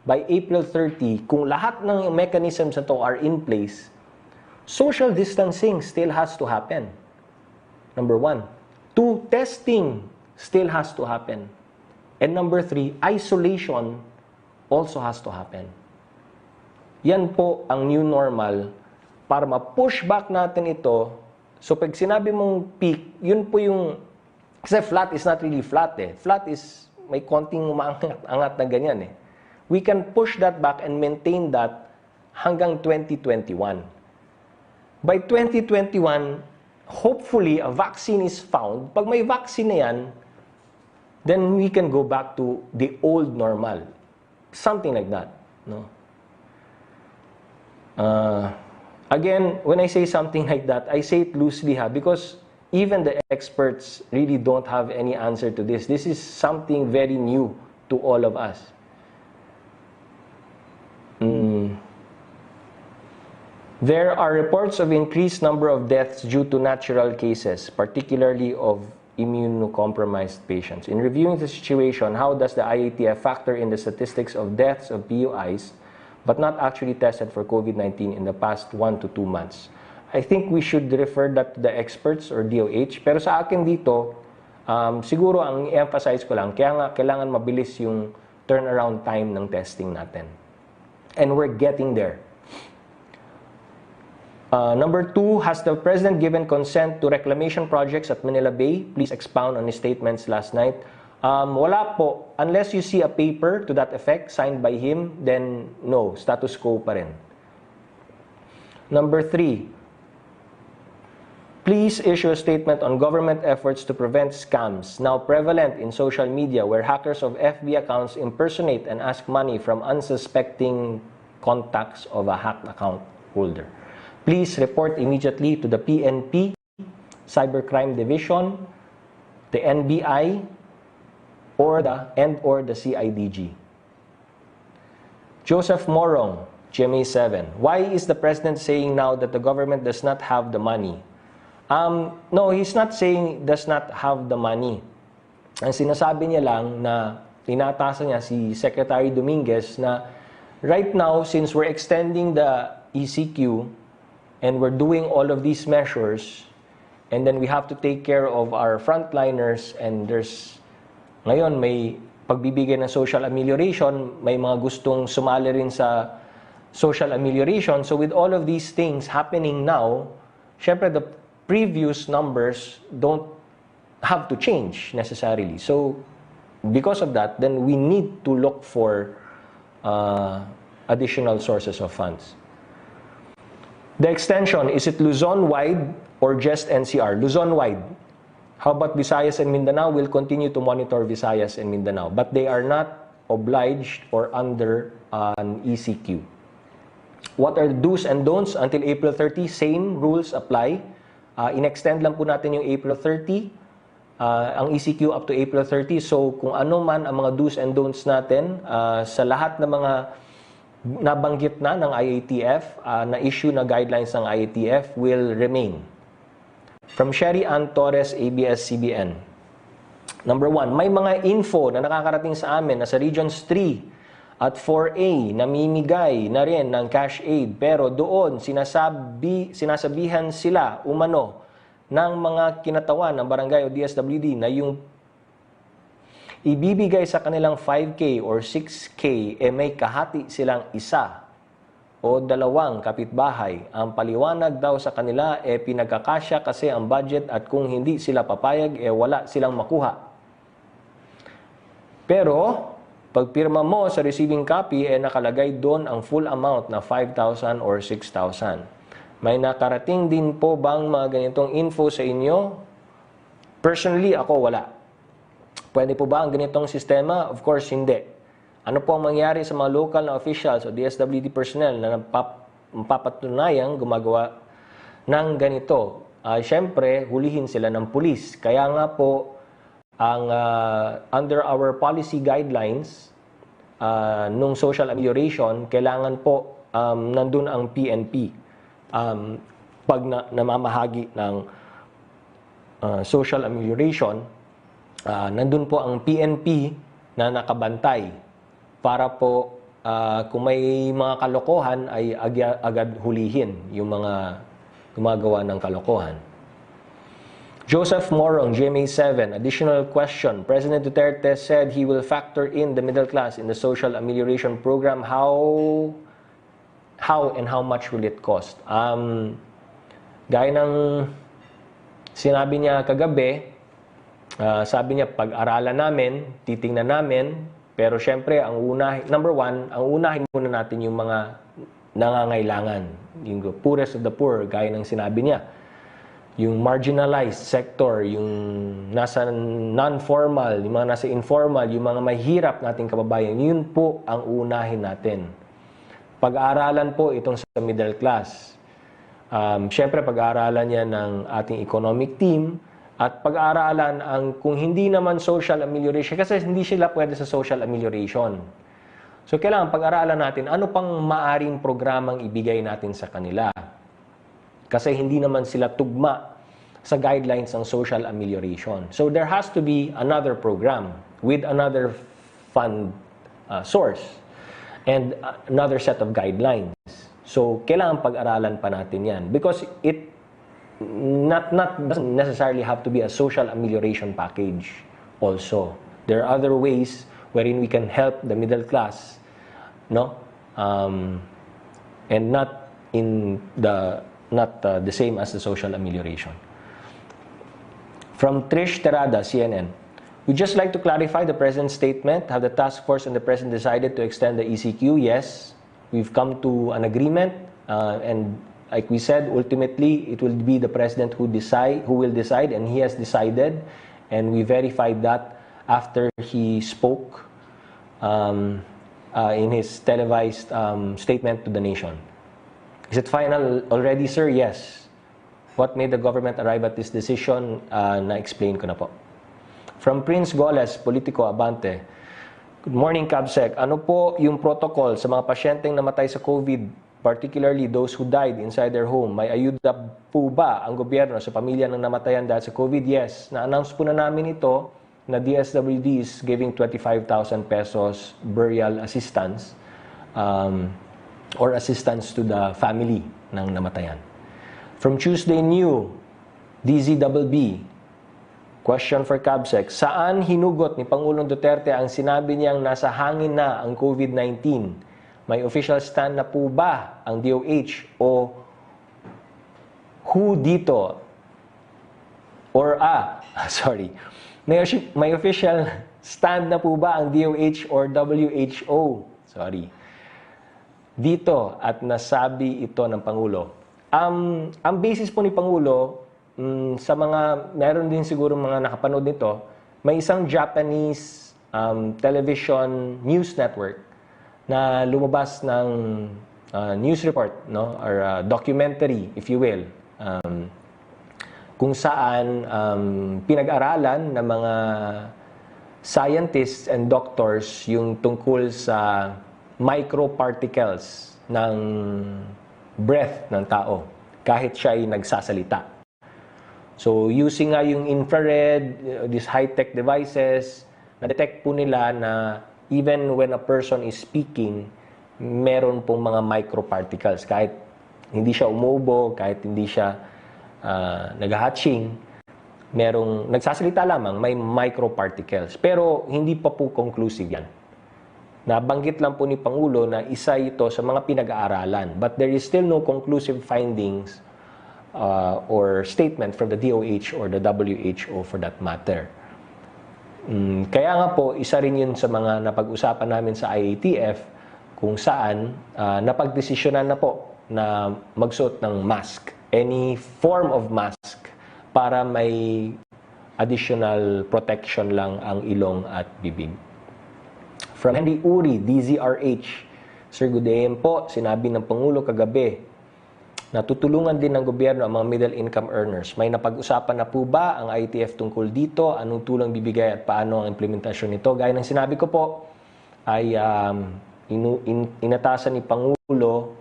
By April 30, kung lahat ng mechanisms na to are in place, social distancing still has to happen. Number 1. 2, testing still has to happen. And number 3, isolation also has to happen. Yan po ang new normal para ma-push back natin ito. So pag sinabi mong peak, yun po yung, kasi flat is not really flat eh. Flat is may konting umaangat na ganyan eh. We can push that back and maintain that hanggang 2021. By 2021, hopefully, a vaccine is found. Pag may vaccine na yan, then we can go back to the old normal. Something like that. No? Again, when I say something like that, I say it loosely because even the experts really don't have any answer to this. This is something very new to all of us. There are reports of increased number of deaths due to natural cases, particularly of immunocompromised patients. In reviewing the situation, how does the IATF factor in the statistics of deaths of PUIs but not actually tested for COVID-19 in the past 1 to 2 months? I think we should refer that to the experts or DOH. Pero sa akin dito, siguro ang emphasize ko lang, kaya nga kailangan mabilis yung turnaround time ng testing natin. And we're getting there. Number 2, has the President given consent to reclamation projects at Manila Bay? Please expound on his statements last night. Wala po. Unless you see a paper to that effect signed by him, then no, status quo pa rin. Number 3, please issue a statement on government efforts to prevent scams now prevalent in social media where hackers of FB accounts impersonate and ask money from unsuspecting contacts of a hacked account holder. Please report immediately to the PNP, Cybercrime Division, the NBI, or the CIDG. Joseph Morong, GMA 7. Why is the President saying now that the government does not have the money? No, he's not saying does not have the money. Ang sinasabi niya lang na tinatasan niya si Secretary Dominguez na right now, since we're extending the ECQ and we're doing all of these measures, and then we have to take care of our frontliners, and ngayon may pagbibigay ng social amelioration, may mga gustong sumali rin sa social amelioration. So with all of these things happening now, syempre the previous numbers don't have to change necessarily. So because of that, then we need to look for additional sources of funds. The extension, is it Luzon-wide or just NCR? Luzon-wide. How about Visayas and Mindanao? We'll continue to monitor Visayas and Mindanao, but they are not obliged or under an ECQ. What are the do's and don'ts until April 30? Same rules apply. In-extend lang po natin yung April 30, ang ECQ up to April 30. So kung ano man ang mga do's and don'ts natin, sa lahat ng mga nabanggit na ng IATF, na-issue na guidelines ng IATF will remain. From Sherry Ann Torres, ABS-CBN. Number 1, may mga info na nakakarating sa amin na sa Regions 3 at 4A namimigay na rin ng cash aid, pero doon sinasabihan sila umano ng mga kinatawan ng barangay o DSWD na yung ibibigay sa kanilang 5K or 6K, may kahati silang isa o dalawang kapitbahay. Ang paliwanag daw sa kanila, pinagkakasya kasi ang budget at kung hindi sila papayag, wala silang makuha. Pero, pag pirma mo sa receiving copy, nakalagay doon ang full amount na 5,000 or 6,000. May nakarating din po bang mga ganitong info sa inyo? Personally, ako wala. Pwede po ba ang ganitong sistema? Of course, hindi. Ano po ang mangyari sa mga local na officials o DSWD personnel na mapapatunayang gumagawa ng ganito? Siyempre, hulihin sila ng pulis. Kaya nga po, under our policy guidelines, nung social amelioration, kailangan po nandun ang PNP. Pag namamahagi ng social amelioration, nandun po ang PNP na nakabantay para po kung may mga kalokohan ay agad hulihin yung mga gumagawa ng kalokohan. Joseph Morong, GMA7, additional question. President Duterte said he will factor in the middle class in the social amelioration program. How and how much will it cost? Gaya ng sinabi niya kagabi, sabi niya, pag-aralan namin, titingnan namin, pero syempre, number one, ang unahin muna natin yung mga nangangailangan. Yung poorest of the poor, gaya ng sinabi niya. Yung marginalized sector, yung nasa non-formal, yung mga nasa informal, yung mga mahirap nating kababayan, yun po ang unahin natin. Pag-aaralan po itong sa middle class. Syempre, pag-aaralan niya ng ating economic team, at pag-aaralan ang kung hindi naman social amelioration, kasi hindi sila pwede sa social amelioration. So, kailangan pag-aaralan natin ano pang maaring programang ibigay natin sa kanila. Kasi hindi naman sila tugma sa guidelines ng social amelioration. So, there has to be another program with another fund source and another set of guidelines. So, kailangan pag-aralan pa natin yan because it doesn't necessarily have to be a social amelioration package also. There are other ways wherein we can help the middle class, no? And not the same as the social amelioration. From Trish Terada, CNN. We'd just like to clarify the President's statement. Have the task force and the President decided to extend the ECQ? Yes. We've come to an agreement. And like we said, ultimately, it will be the President who will decide, and he has decided. And we verified that after he spoke in his televised statement to the nation. Is it final already, sir? Yes. What made the government arrive at this decision? Na-explain ko na po. From Prince Goles, Politico Abante. Good morning, Cabsec. Ano po yung protocol sa mga pasyenteng namatay sa COVID, particularly those who died inside their home? May ayuda po ba ang gobyerno sa pamilya ng namatayan dahil sa COVID? Yes. Na-announce po na namin ito na DSWD is giving 25,000 pesos burial assistance or assistance to the family ng namatayan. From Tuesday New, DZBB, question for Cabsec. Saan hinugot ni Pangulong Duterte ang sinabi niyang nasa hangin na ang COVID-19? May official stand na po ba ang DOH o who dito? Or sorry. May official stand na po ba ang DOH or WHO? Sorry. Dito at nasabi ito ng Pangulo. Ang basis po ni Pangulo, sa mga, meron din siguro mga nakapanood nito, may isang Japanese television news network na lumabas ng news report, no? Or documentary, if you will, kung saan pinag-aralan ng mga scientists and doctors yung tungkol sa microparticles ng breath ng tao kahit siya ay nagsasalita. So, using nga yung infrared, these high-tech devices, na-detect po nila na even when a person is speaking, meron pong mga microparticles. Kahit hindi siya umubo, kahit hindi siya nag-hatching, merong nagsasalita lamang, may microparticles. Pero hindi pa po conclusive yan. Nabanggit lang po ni Pangulo na isa ito sa mga pinag-aaralan. But there is still no conclusive findings or statement from the DOH or the WHO for that matter. Kaya nga po, isa rin yun sa mga napag-usapan namin sa IATF kung saan napagdesisyonan na po na magsuot ng mask. Any form of mask para may additional protection lang ang ilong at bibig. From Henry Uri, DZRH, Sir, good day po. Sinabi ng Pangulo kagabi na tutulungan din ng gobyerno ang mga middle income earners. May napag-usapan na po ba ang IATF tungkol dito? Anong tulong bibigay at paano ang implementasyon nito? Gaya ng sinabi ko po, ay inatasan ni Pangulo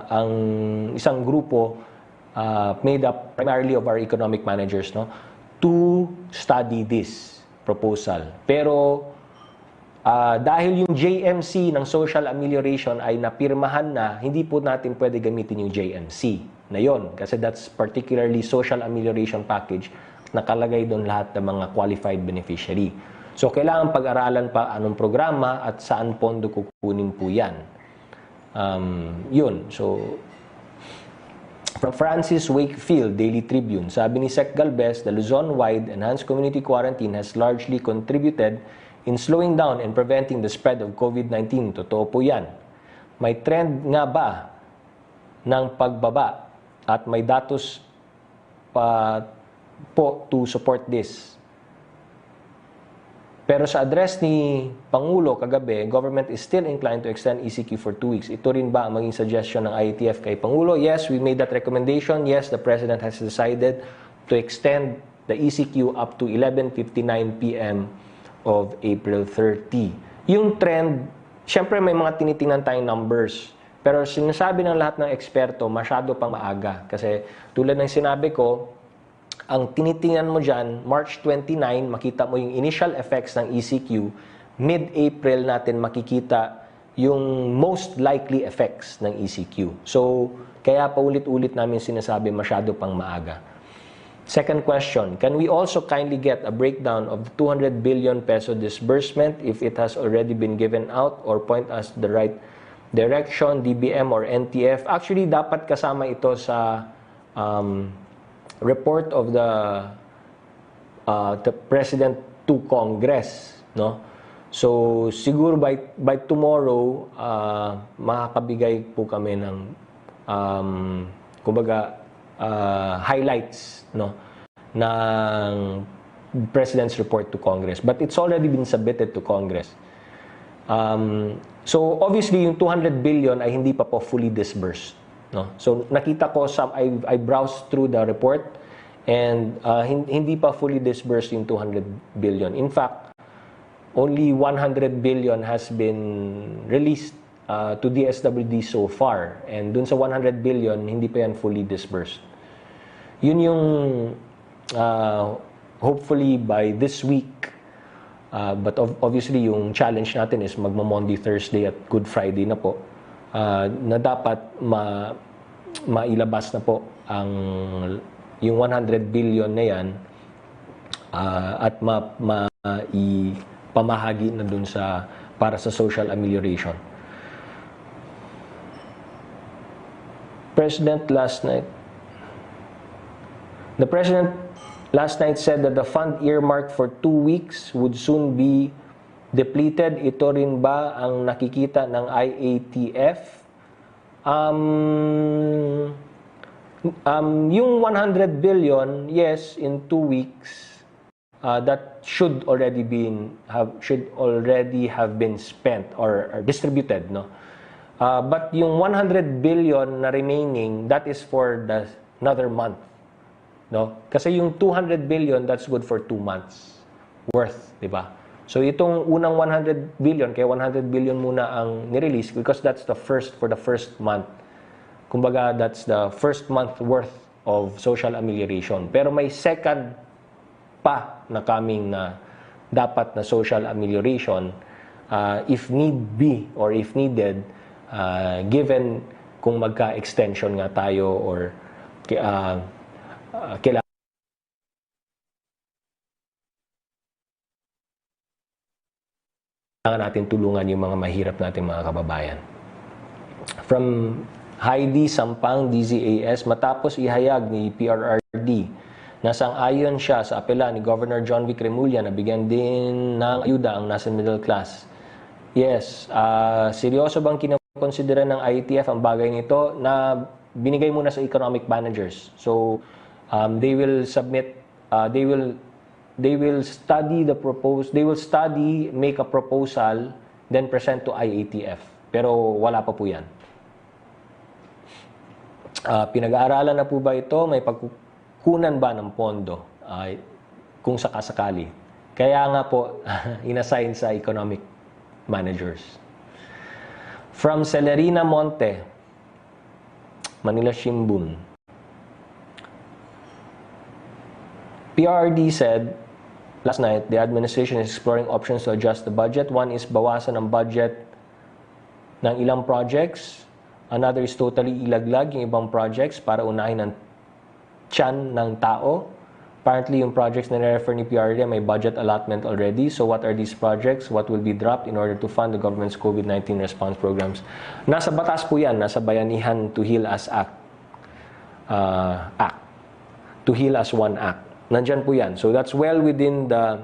ang isang grupo made up primarily of our economic managers, no, to study this proposal. Pero dahil yung JMC ng social amelioration ay napirmahan na, hindi po natin pwede gamitin yung JMC na yon kasi that's particularly social amelioration package. Nakalagay doon lahat ng mga qualified beneficiary. So kailangan pag-aralan pa anong programa at saan pondo kukunin po yan. Yun. So from Francis Wakefield, Daily Tribune, sabi ni Sec. Galvez, the Luzon-wide enhanced community quarantine has largely contributed in slowing down and preventing the spread of COVID-19. Totoo po yan. May trend nga ba ng pagbaba at may datos pa po to support this? Pero sa address ni Pangulo kagabi, government is still inclined to extend ECQ for 2 weeks. Ito rin ba ang maging suggestion ng IATF kay Pangulo? Yes, we made that recommendation. Yes, the President has decided to extend the ECQ up to 11:59 p.m. of April 30. Yung trend, syempre may mga tinitingnan tayong numbers. Pero sinasabi ng lahat ng eksperto, masyado pang maaga. Kasi tulad ng sinabi ko, ang tinitingnan mo dyan, March 29, makita mo yung initial effects ng ECQ. Mid-April natin makikita yung most likely effects ng ECQ. So, kaya paulit-ulit namin sinasabi masyado pang maaga. Second question, can we also kindly get a breakdown of the 200 billion peso disbursement if it has already been given out or point us the right direction, DBM or NTF? Actually, dapat kasama ito sa report of the President to Congress, no? So, siguro by tomorrow, makakabigay po kami ng kumbaga highlights, no, ng President's report to Congress. But it's already been submitted to Congress. So obviously yung 200 billion ay hindi pa po fully disbursed, no? So nakita ko I browsed through the report and hindi pa fully disbursed yung 200 billion. In fact, only 100 billion has been released to DSWD so far. And dun sa 100 billion, hindi pa yan fully disbursed. Yun yung hopefully by this week. But obviously yung challenge natin is magma-Monday, Thursday at Good Friday na po. Na dapat mailabas na po yung 100 billion na yan at maipamahagi na dun para sa social amelioration. The President last night said that the fund earmarked for 2 weeks would soon be depleted. Ito rin ba ang nakikita ng IATF? Yung 100 billion, yes, in 2 weeks, that should already have been spent or distributed, no? But yung 100 billion na remaining, that is for another month. No? Kasi yung 200 billion, that's good for 2 months worth, di ba? So itong unang 100 billion, kaya 100 billion muna ang nirelease because that's for the first month. Kumbaga, that's the first month worth of social amelioration. Pero may second pa na coming na dapat na social amelioration if need be or if needed, given kung magka-extension nga tayo or kailangan natin tulungan yung mga mahirap natin mga kababayan. From Heidi Sampang, DZAS, matapos ihayag ni PRRD na sang-ayon siya sa apela ni Governor John V. Cremulya na bigyan din ng ayuda ang nasa middle class. Yes, seryoso bang kinakonsidera ng IATF ang bagay nito na binigay muna sa economic managers? So, they will submit they will study make a proposal, then present to IATF. Pero wala pa po yan. Pinag-aaralan na po ba ito? May pagkukunan ba ng pondo? Kung sakasakali. Kaya nga po, inassign sa economic managers. From Celerina Monte, Manila Shimbun. PRD said, last night, the administration is exploring options to adjust the budget. One is bawasan ang budget ng ilang projects. Another is totally ilaglag yung ibang projects para unahin ang tiyan ng tao. Apparently, yung projects na refer ni PRD may budget allotment already. So what are these projects? What will be dropped in order to fund the government's COVID-19 response programs? Nasa batas po yan. Nasa Bayanihan to Heal As Act. To Heal As One Act. Nandyan po yan. So that's well within the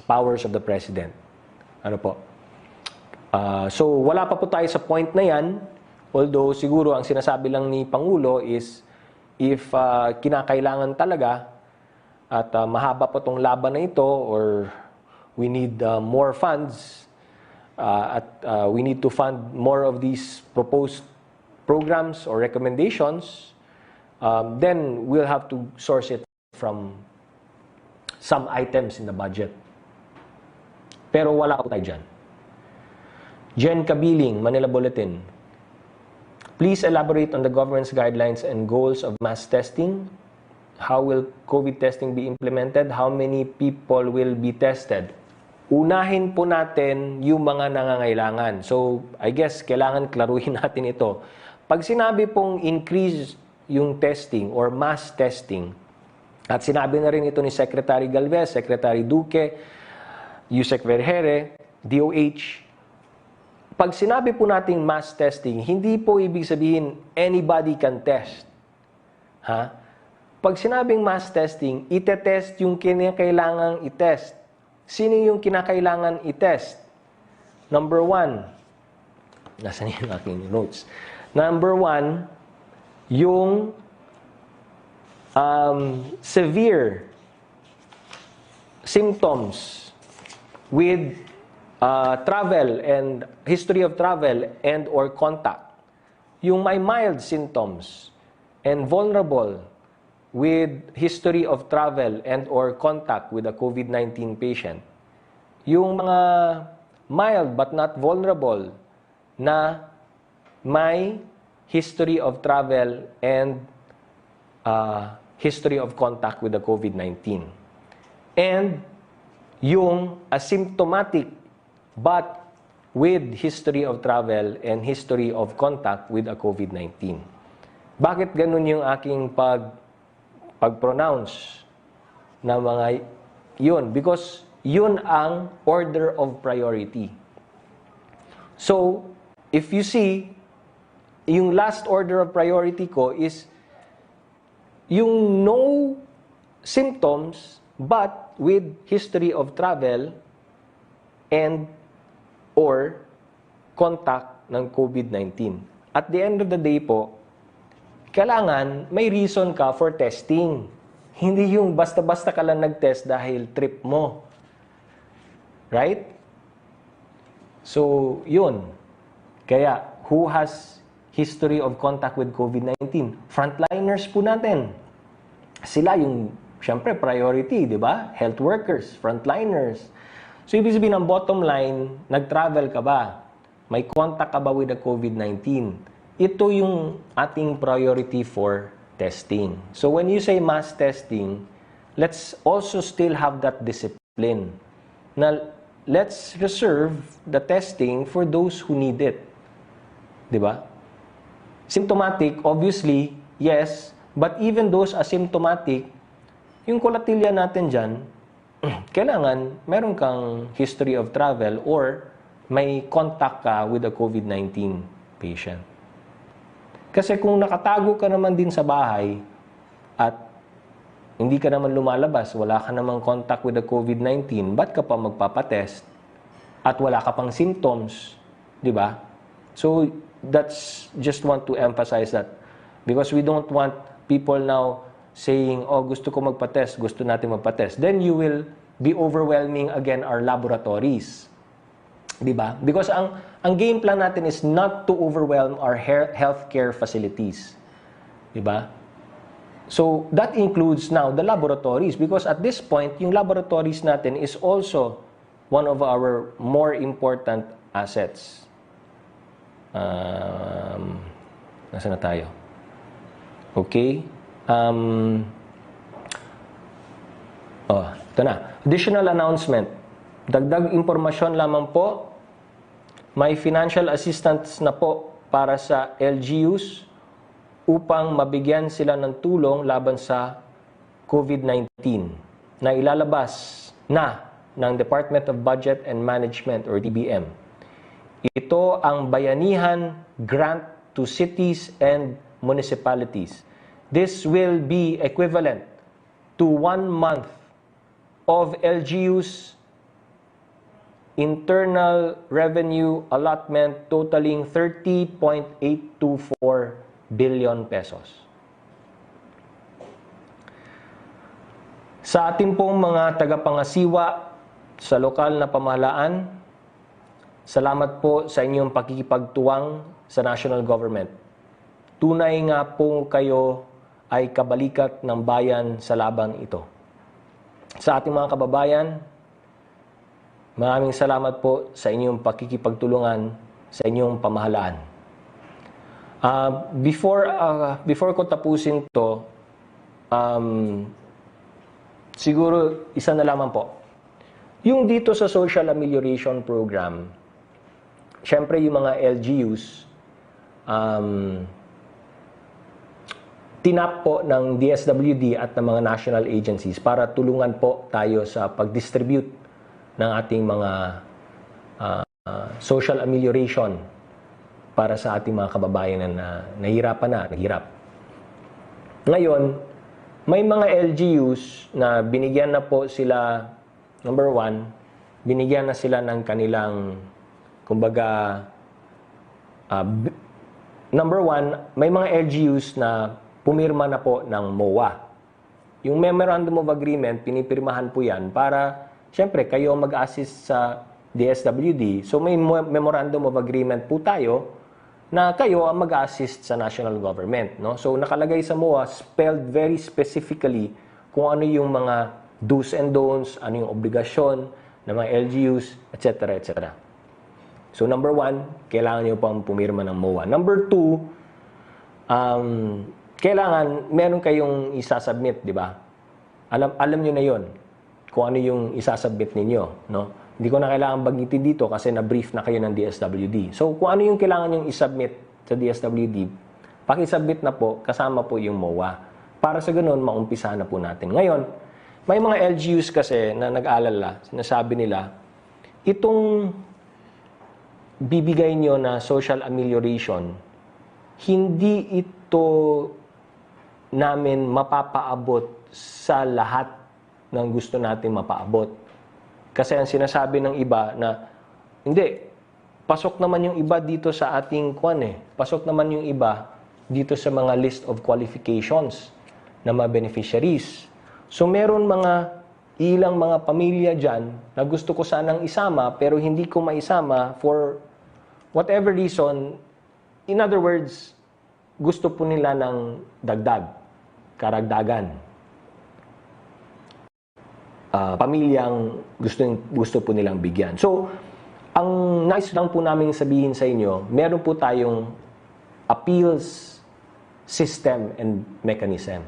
powers of the President. Ano po? So wala pa po tayo sa point na yan. Although siguro ang sinasabi lang ni Pangulo is if kinakailangan talaga at mahaba po itong laban na ito or we need more funds at we need to fund more of these proposed programs or recommendations, then we'll have to source it from some items in the budget. Pero wala po tayo dyan. Jen Kabiling, Manila Bulletin. Please elaborate on the government's guidelines and goals of mass testing. How will COVID testing be implemented? How many people will be tested? Unahin po natin yung mga nangangailangan. So, I guess, kailangan klaruhin natin ito. Pag sinabi pong increase yung testing or mass testing, at sinabi na rin ito ni Secretary Galvez, Secretary Duque, Yusek Vergere, DOH, pag sinabi po nating mass testing, hindi po ibig sabihin anybody can test. Ha? Pag sinabing mass testing, itetest yung kinakailangang itest. Sino yung kinakailangan itest? Number one, nasan yung aking notes? Number one, yung severe symptoms with travel and history of travel and or contact. Yung may mild symptoms and vulnerable with history of travel and or contact with a COVID-19 patient. Yung mga mild but not vulnerable na may history of travel and history of contact with the COVID-19. And yung asymptomatic but with history of travel and history of contact with a COVID-19. Bakit ganun yung aking pag-pronounce na mga yun? Because yun ang order of priority. So, if you see, yung last order of priority ko is yung no symptoms but with history of travel and or contact ng COVID-19. At the end of the day po, kailangan may reason ka for testing. Hindi yung basta-basta ka lang nag-test dahil trip mo. Right? So, yun. Kaya, who has history of contact with COVID-19? Frontliners po natin. Sila yung, syempre, priority, di ba? Health workers, frontliners. So, ibig sabihin ang bottom line, nag-travel ka ba? May contact ka ba with the COVID-19? Ito yung ating priority for testing. So, when you say mass testing, let's also still have that discipline. Na let's reserve the testing for those who need it. Di ba? Symptomatic, obviously, yes. But even those asymptomatic, yung kolatilya natin dyan, kailangan meron kang history of travel or may contact ka with a COVID-19 patient. Kasi kung nakatago ka naman din sa bahay at hindi ka naman lumalabas, wala ka namang contact with the COVID-19, ba't ka pa magpapatest at wala ka pang symptoms, di ba? So, that's just want to emphasize that because we don't want people now saying, oh, gusto ko magpa-test, gusto natin magpa-test, then you will be overwhelming again our laboratories. Diba? Because ang game plan natin is not to overwhelm our healthcare facilities. Diba? So, that includes now the laboratories because at this point, yung laboratories natin is also one of our more important assets. Nasaan na tayo? Okay. Ito na. Additional announcement. Dagdag impormasyon lamang po. May financial assistance na po para sa LGUs upang mabigyan sila ng tulong laban sa COVID-19 na ilalabas na ng Department of Budget and Management or DBM. Ito ang Bayanihan Grant to Cities and Municipalities. This will be equivalent to 1 month of LGU's internal revenue allotment totaling 30.824 billion pesos. Sa ating pong mga tagapangasiwa sa lokal na pamahalaan, salamat po sa inyong pakikipagtuwang sa national government. Tunay nga po kayo ay kabalikat ng bayan sa labang ito. Sa ating mga kababayan, maraming salamat po sa inyong pakikipagtulungan sa inyong pamahalaan. Before ko tapusin to, siguro isa na lamang po. Yung dito sa Social Amelioration Program, syempre yung mga LGUs, tinap po ng DSWD at ng mga national agencies para tulungan po tayo sa pag-distribute ng ating mga social amelioration para sa ating mga kababayan na naghirap. Ngayon, may mga LGUs na binigyan na po sila, number 1, binigyan na sila ng kanilang, kumbaga, number 1, may mga LGUs na pumirma na po ng MOA. Yung Memorandum of Agreement, pinipirmahan po yan para, syempre, kayo mag-assist sa DSWD. So, may Memorandum of Agreement po tayo na kayo ang mag-assist sa national government. No? So, nakalagay sa MOA, spelled very specifically kung ano yung mga do's and don'ts, ano yung obligasyon ng mga LGUs, etc. etc. So, number 1, kailangan nyo pang pumirma ng MOA. Number 2, kailangan meron kayong isasubmit, di ba? Alam niyo na 'yon. Kung ano yung isasubmit ninyo, no? Hindi ko na kailangan banggitin dito kasi na-brief na kayo ng DSWD. So, kung ano yung kailangan yung isubmit sa DSWD, paki-submit na po kasama po yung MOA. Para sa ganoon, maumpisa na po natin. Ngayon, may mga LGUs kasi na nag-alala, sinasabi nila, itong bibigay nyo na social amelioration, hindi ito namin mapapaabot sa lahat ng gusto natin mapaabot. Kasi ang sinasabi ng iba na, hindi, pasok naman yung iba dito sa ating pasok naman yung iba dito sa mga list of qualifications na mga beneficiaries. So meron ilang mga pamilya dyan na gusto ko sanang isama pero hindi ko maisama for whatever reason. In other words, gusto po nila ng dagdag. Karagdagan. Pamilyang gusto po nilang bigyan. So, ang nais lang po namin sabihin sa inyo, meron po tayong appeals system and mechanism.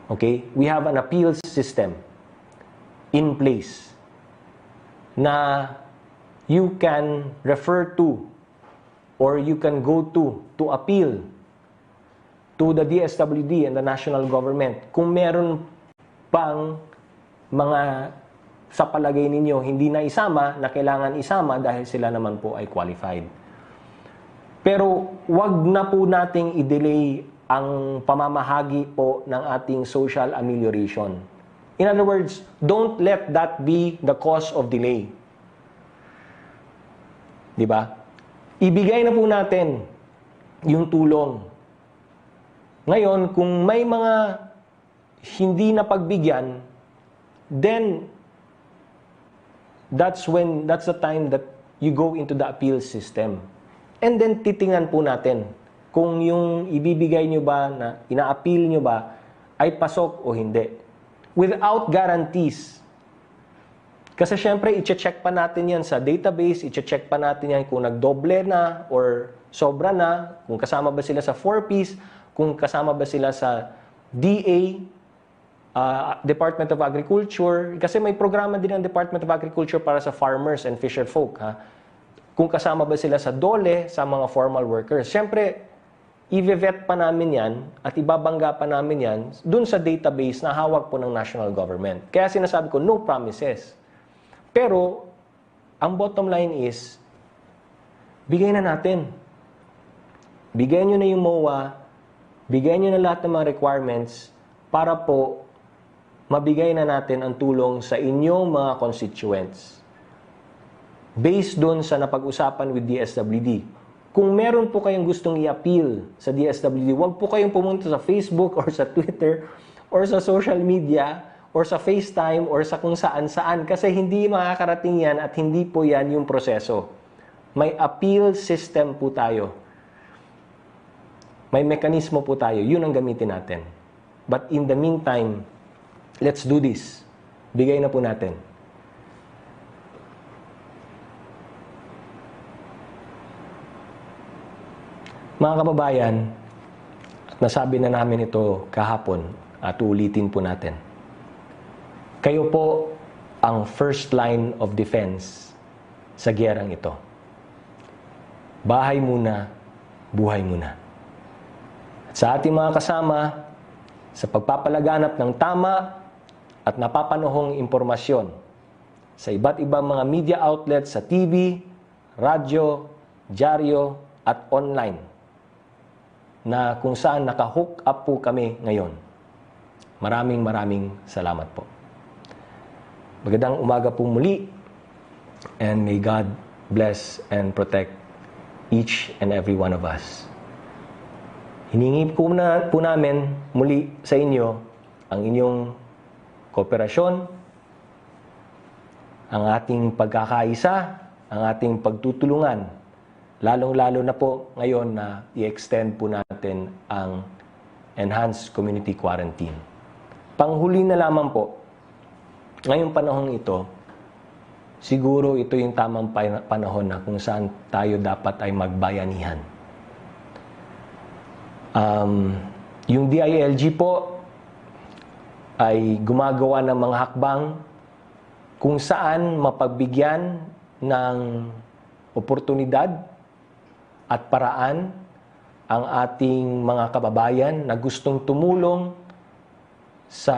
Okay? We have an appeals system in place na you can refer to or you can go to appeal to the DSWD and the national government kung meron pang mga sa palagay ninyo hindi na isama na kailangan isama dahil sila naman po ay qualified. Pero wag na po nating i-delay ang pamamahagi po ng ating social amelioration. In other words, don't let that be the cause of delay. Di ba? Ibigay na po natin yung tulong. Ngayon, kung may mga hindi napagbigyan, then that's the time that you go into the appeal system. And then titingnan po natin kung yung ibibigay nyo ba, na ina-appeal nyo ba, ay pasok o hindi. Without guarantees. Kasi syempre, i-check pa natin yan sa database, i-check pa natin yan kung nagdoble na or sobra na, kung kasama ba sila sa 4Ps, kung kasama ba sila sa DA, Department of Agriculture, kasi may programa din ng Department of Agriculture para sa farmers and fisher folk. Kung kasama ba sila sa DOLE, sa mga formal workers. Syempre, i-vet pa namin yan at ibabangga pa namin yan dun sa database na hawak po ng national government. Kaya sinasabi ko, no promises. Pero, ang bottom line is, bigay na natin. Bigyan nyo na yung MOA, bigyan nyo na lahat ng mga requirements para po mabigay na natin ang tulong sa inyong mga constituents. Based doon sa napag-usapan with DSWD. Kung meron po kayong gustong i-appeal sa DSWD, huwag po kayong pumunta sa Facebook or sa Twitter or sa social media or sa FaceTime or sa kung saan-saan kasi hindi makakarating yan at hindi po yan yung proseso. May appeal system po tayo. May mekanismo po tayo. Yun ang gamitin natin. But in the meantime, let's do this. Bigay na po natin. Mga kababayan, nasabi na namin ito kahapon at ulitin po natin. Kayo po ang first line of defense sa gyerang ito. Bahay muna, buhay muna. At sa ating mga kasama, sa pagpapalaganap ng tama at napapanahong impormasyon sa iba't ibang mga media outlets sa TV, radyo, dyaryo at online na kung saan naka-hook up po kami ngayon. Maraming salamat po. Magandang umaga po muli and may God bless and protect each and every one of us. Hiningi po namin muli sa inyo ang inyong kooperasyon, ang ating pagkakaisa, ang ating pagtutulungan, lalong-lalo na po ngayon na i-extend po natin ang Enhanced Community Quarantine. Panghuli na lamang po, ngayong panahon ito, siguro ito yung tamang panahon na kung saan tayo dapat ay magbayanihan. Yung DILG po ay gumagawa ng mga hakbang kung saan mapagbigyan ng oportunidad at paraan ang ating mga kababayan na gustong tumulong sa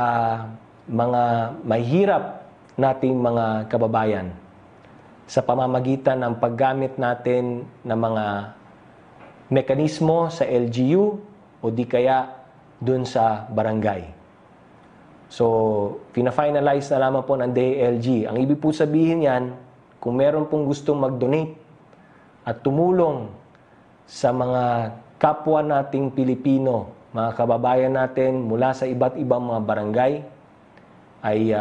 mga mahirap nating mga kababayan sa pamamagitan ng paggamit natin ng mga mekanismo sa LGU o di kaya dun sa barangay. So, pina-finalize na lamang po ng DILG. Ang ibig po sabihin yan, kung meron pong gustong mag-donate at tumulong sa mga kapwa nating Pilipino, mga kababayan natin mula sa iba't ibang mga barangay, ay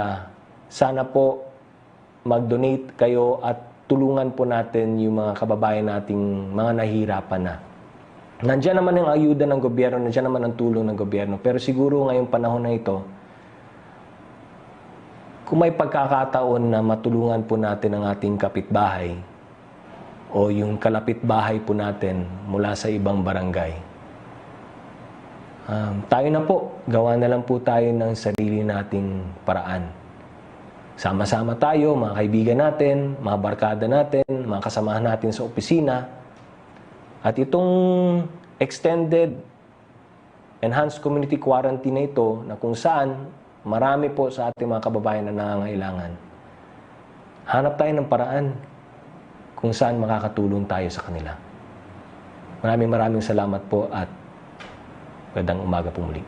sana po mag-donate kayo at tulungan po natin yung mga kababayan nating mga nahihirapan na. Nandiyan naman ang ayuda ng gobyerno, nandiyan naman ang tulong ng gobyerno. Pero siguro ngayong panahon na ito, kung may pagkakataon na matulungan po natin ang ating kapitbahay o yung kalapit-bahay po natin mula sa ibang barangay, tayo na po, gawa na lang po tayo ng sarili nating paraan. Sama-sama tayo, mga kaibigan natin, mga barkada natin, mga kasamahan natin sa opisina. At itong extended enhanced community quarantine na ito, na kung saan marami po sa ating mga kababayan na nangangailangan, hanap tayo ng paraan kung saan makakatulong tayo sa kanila. Maraming salamat po at magandang umaga po muli.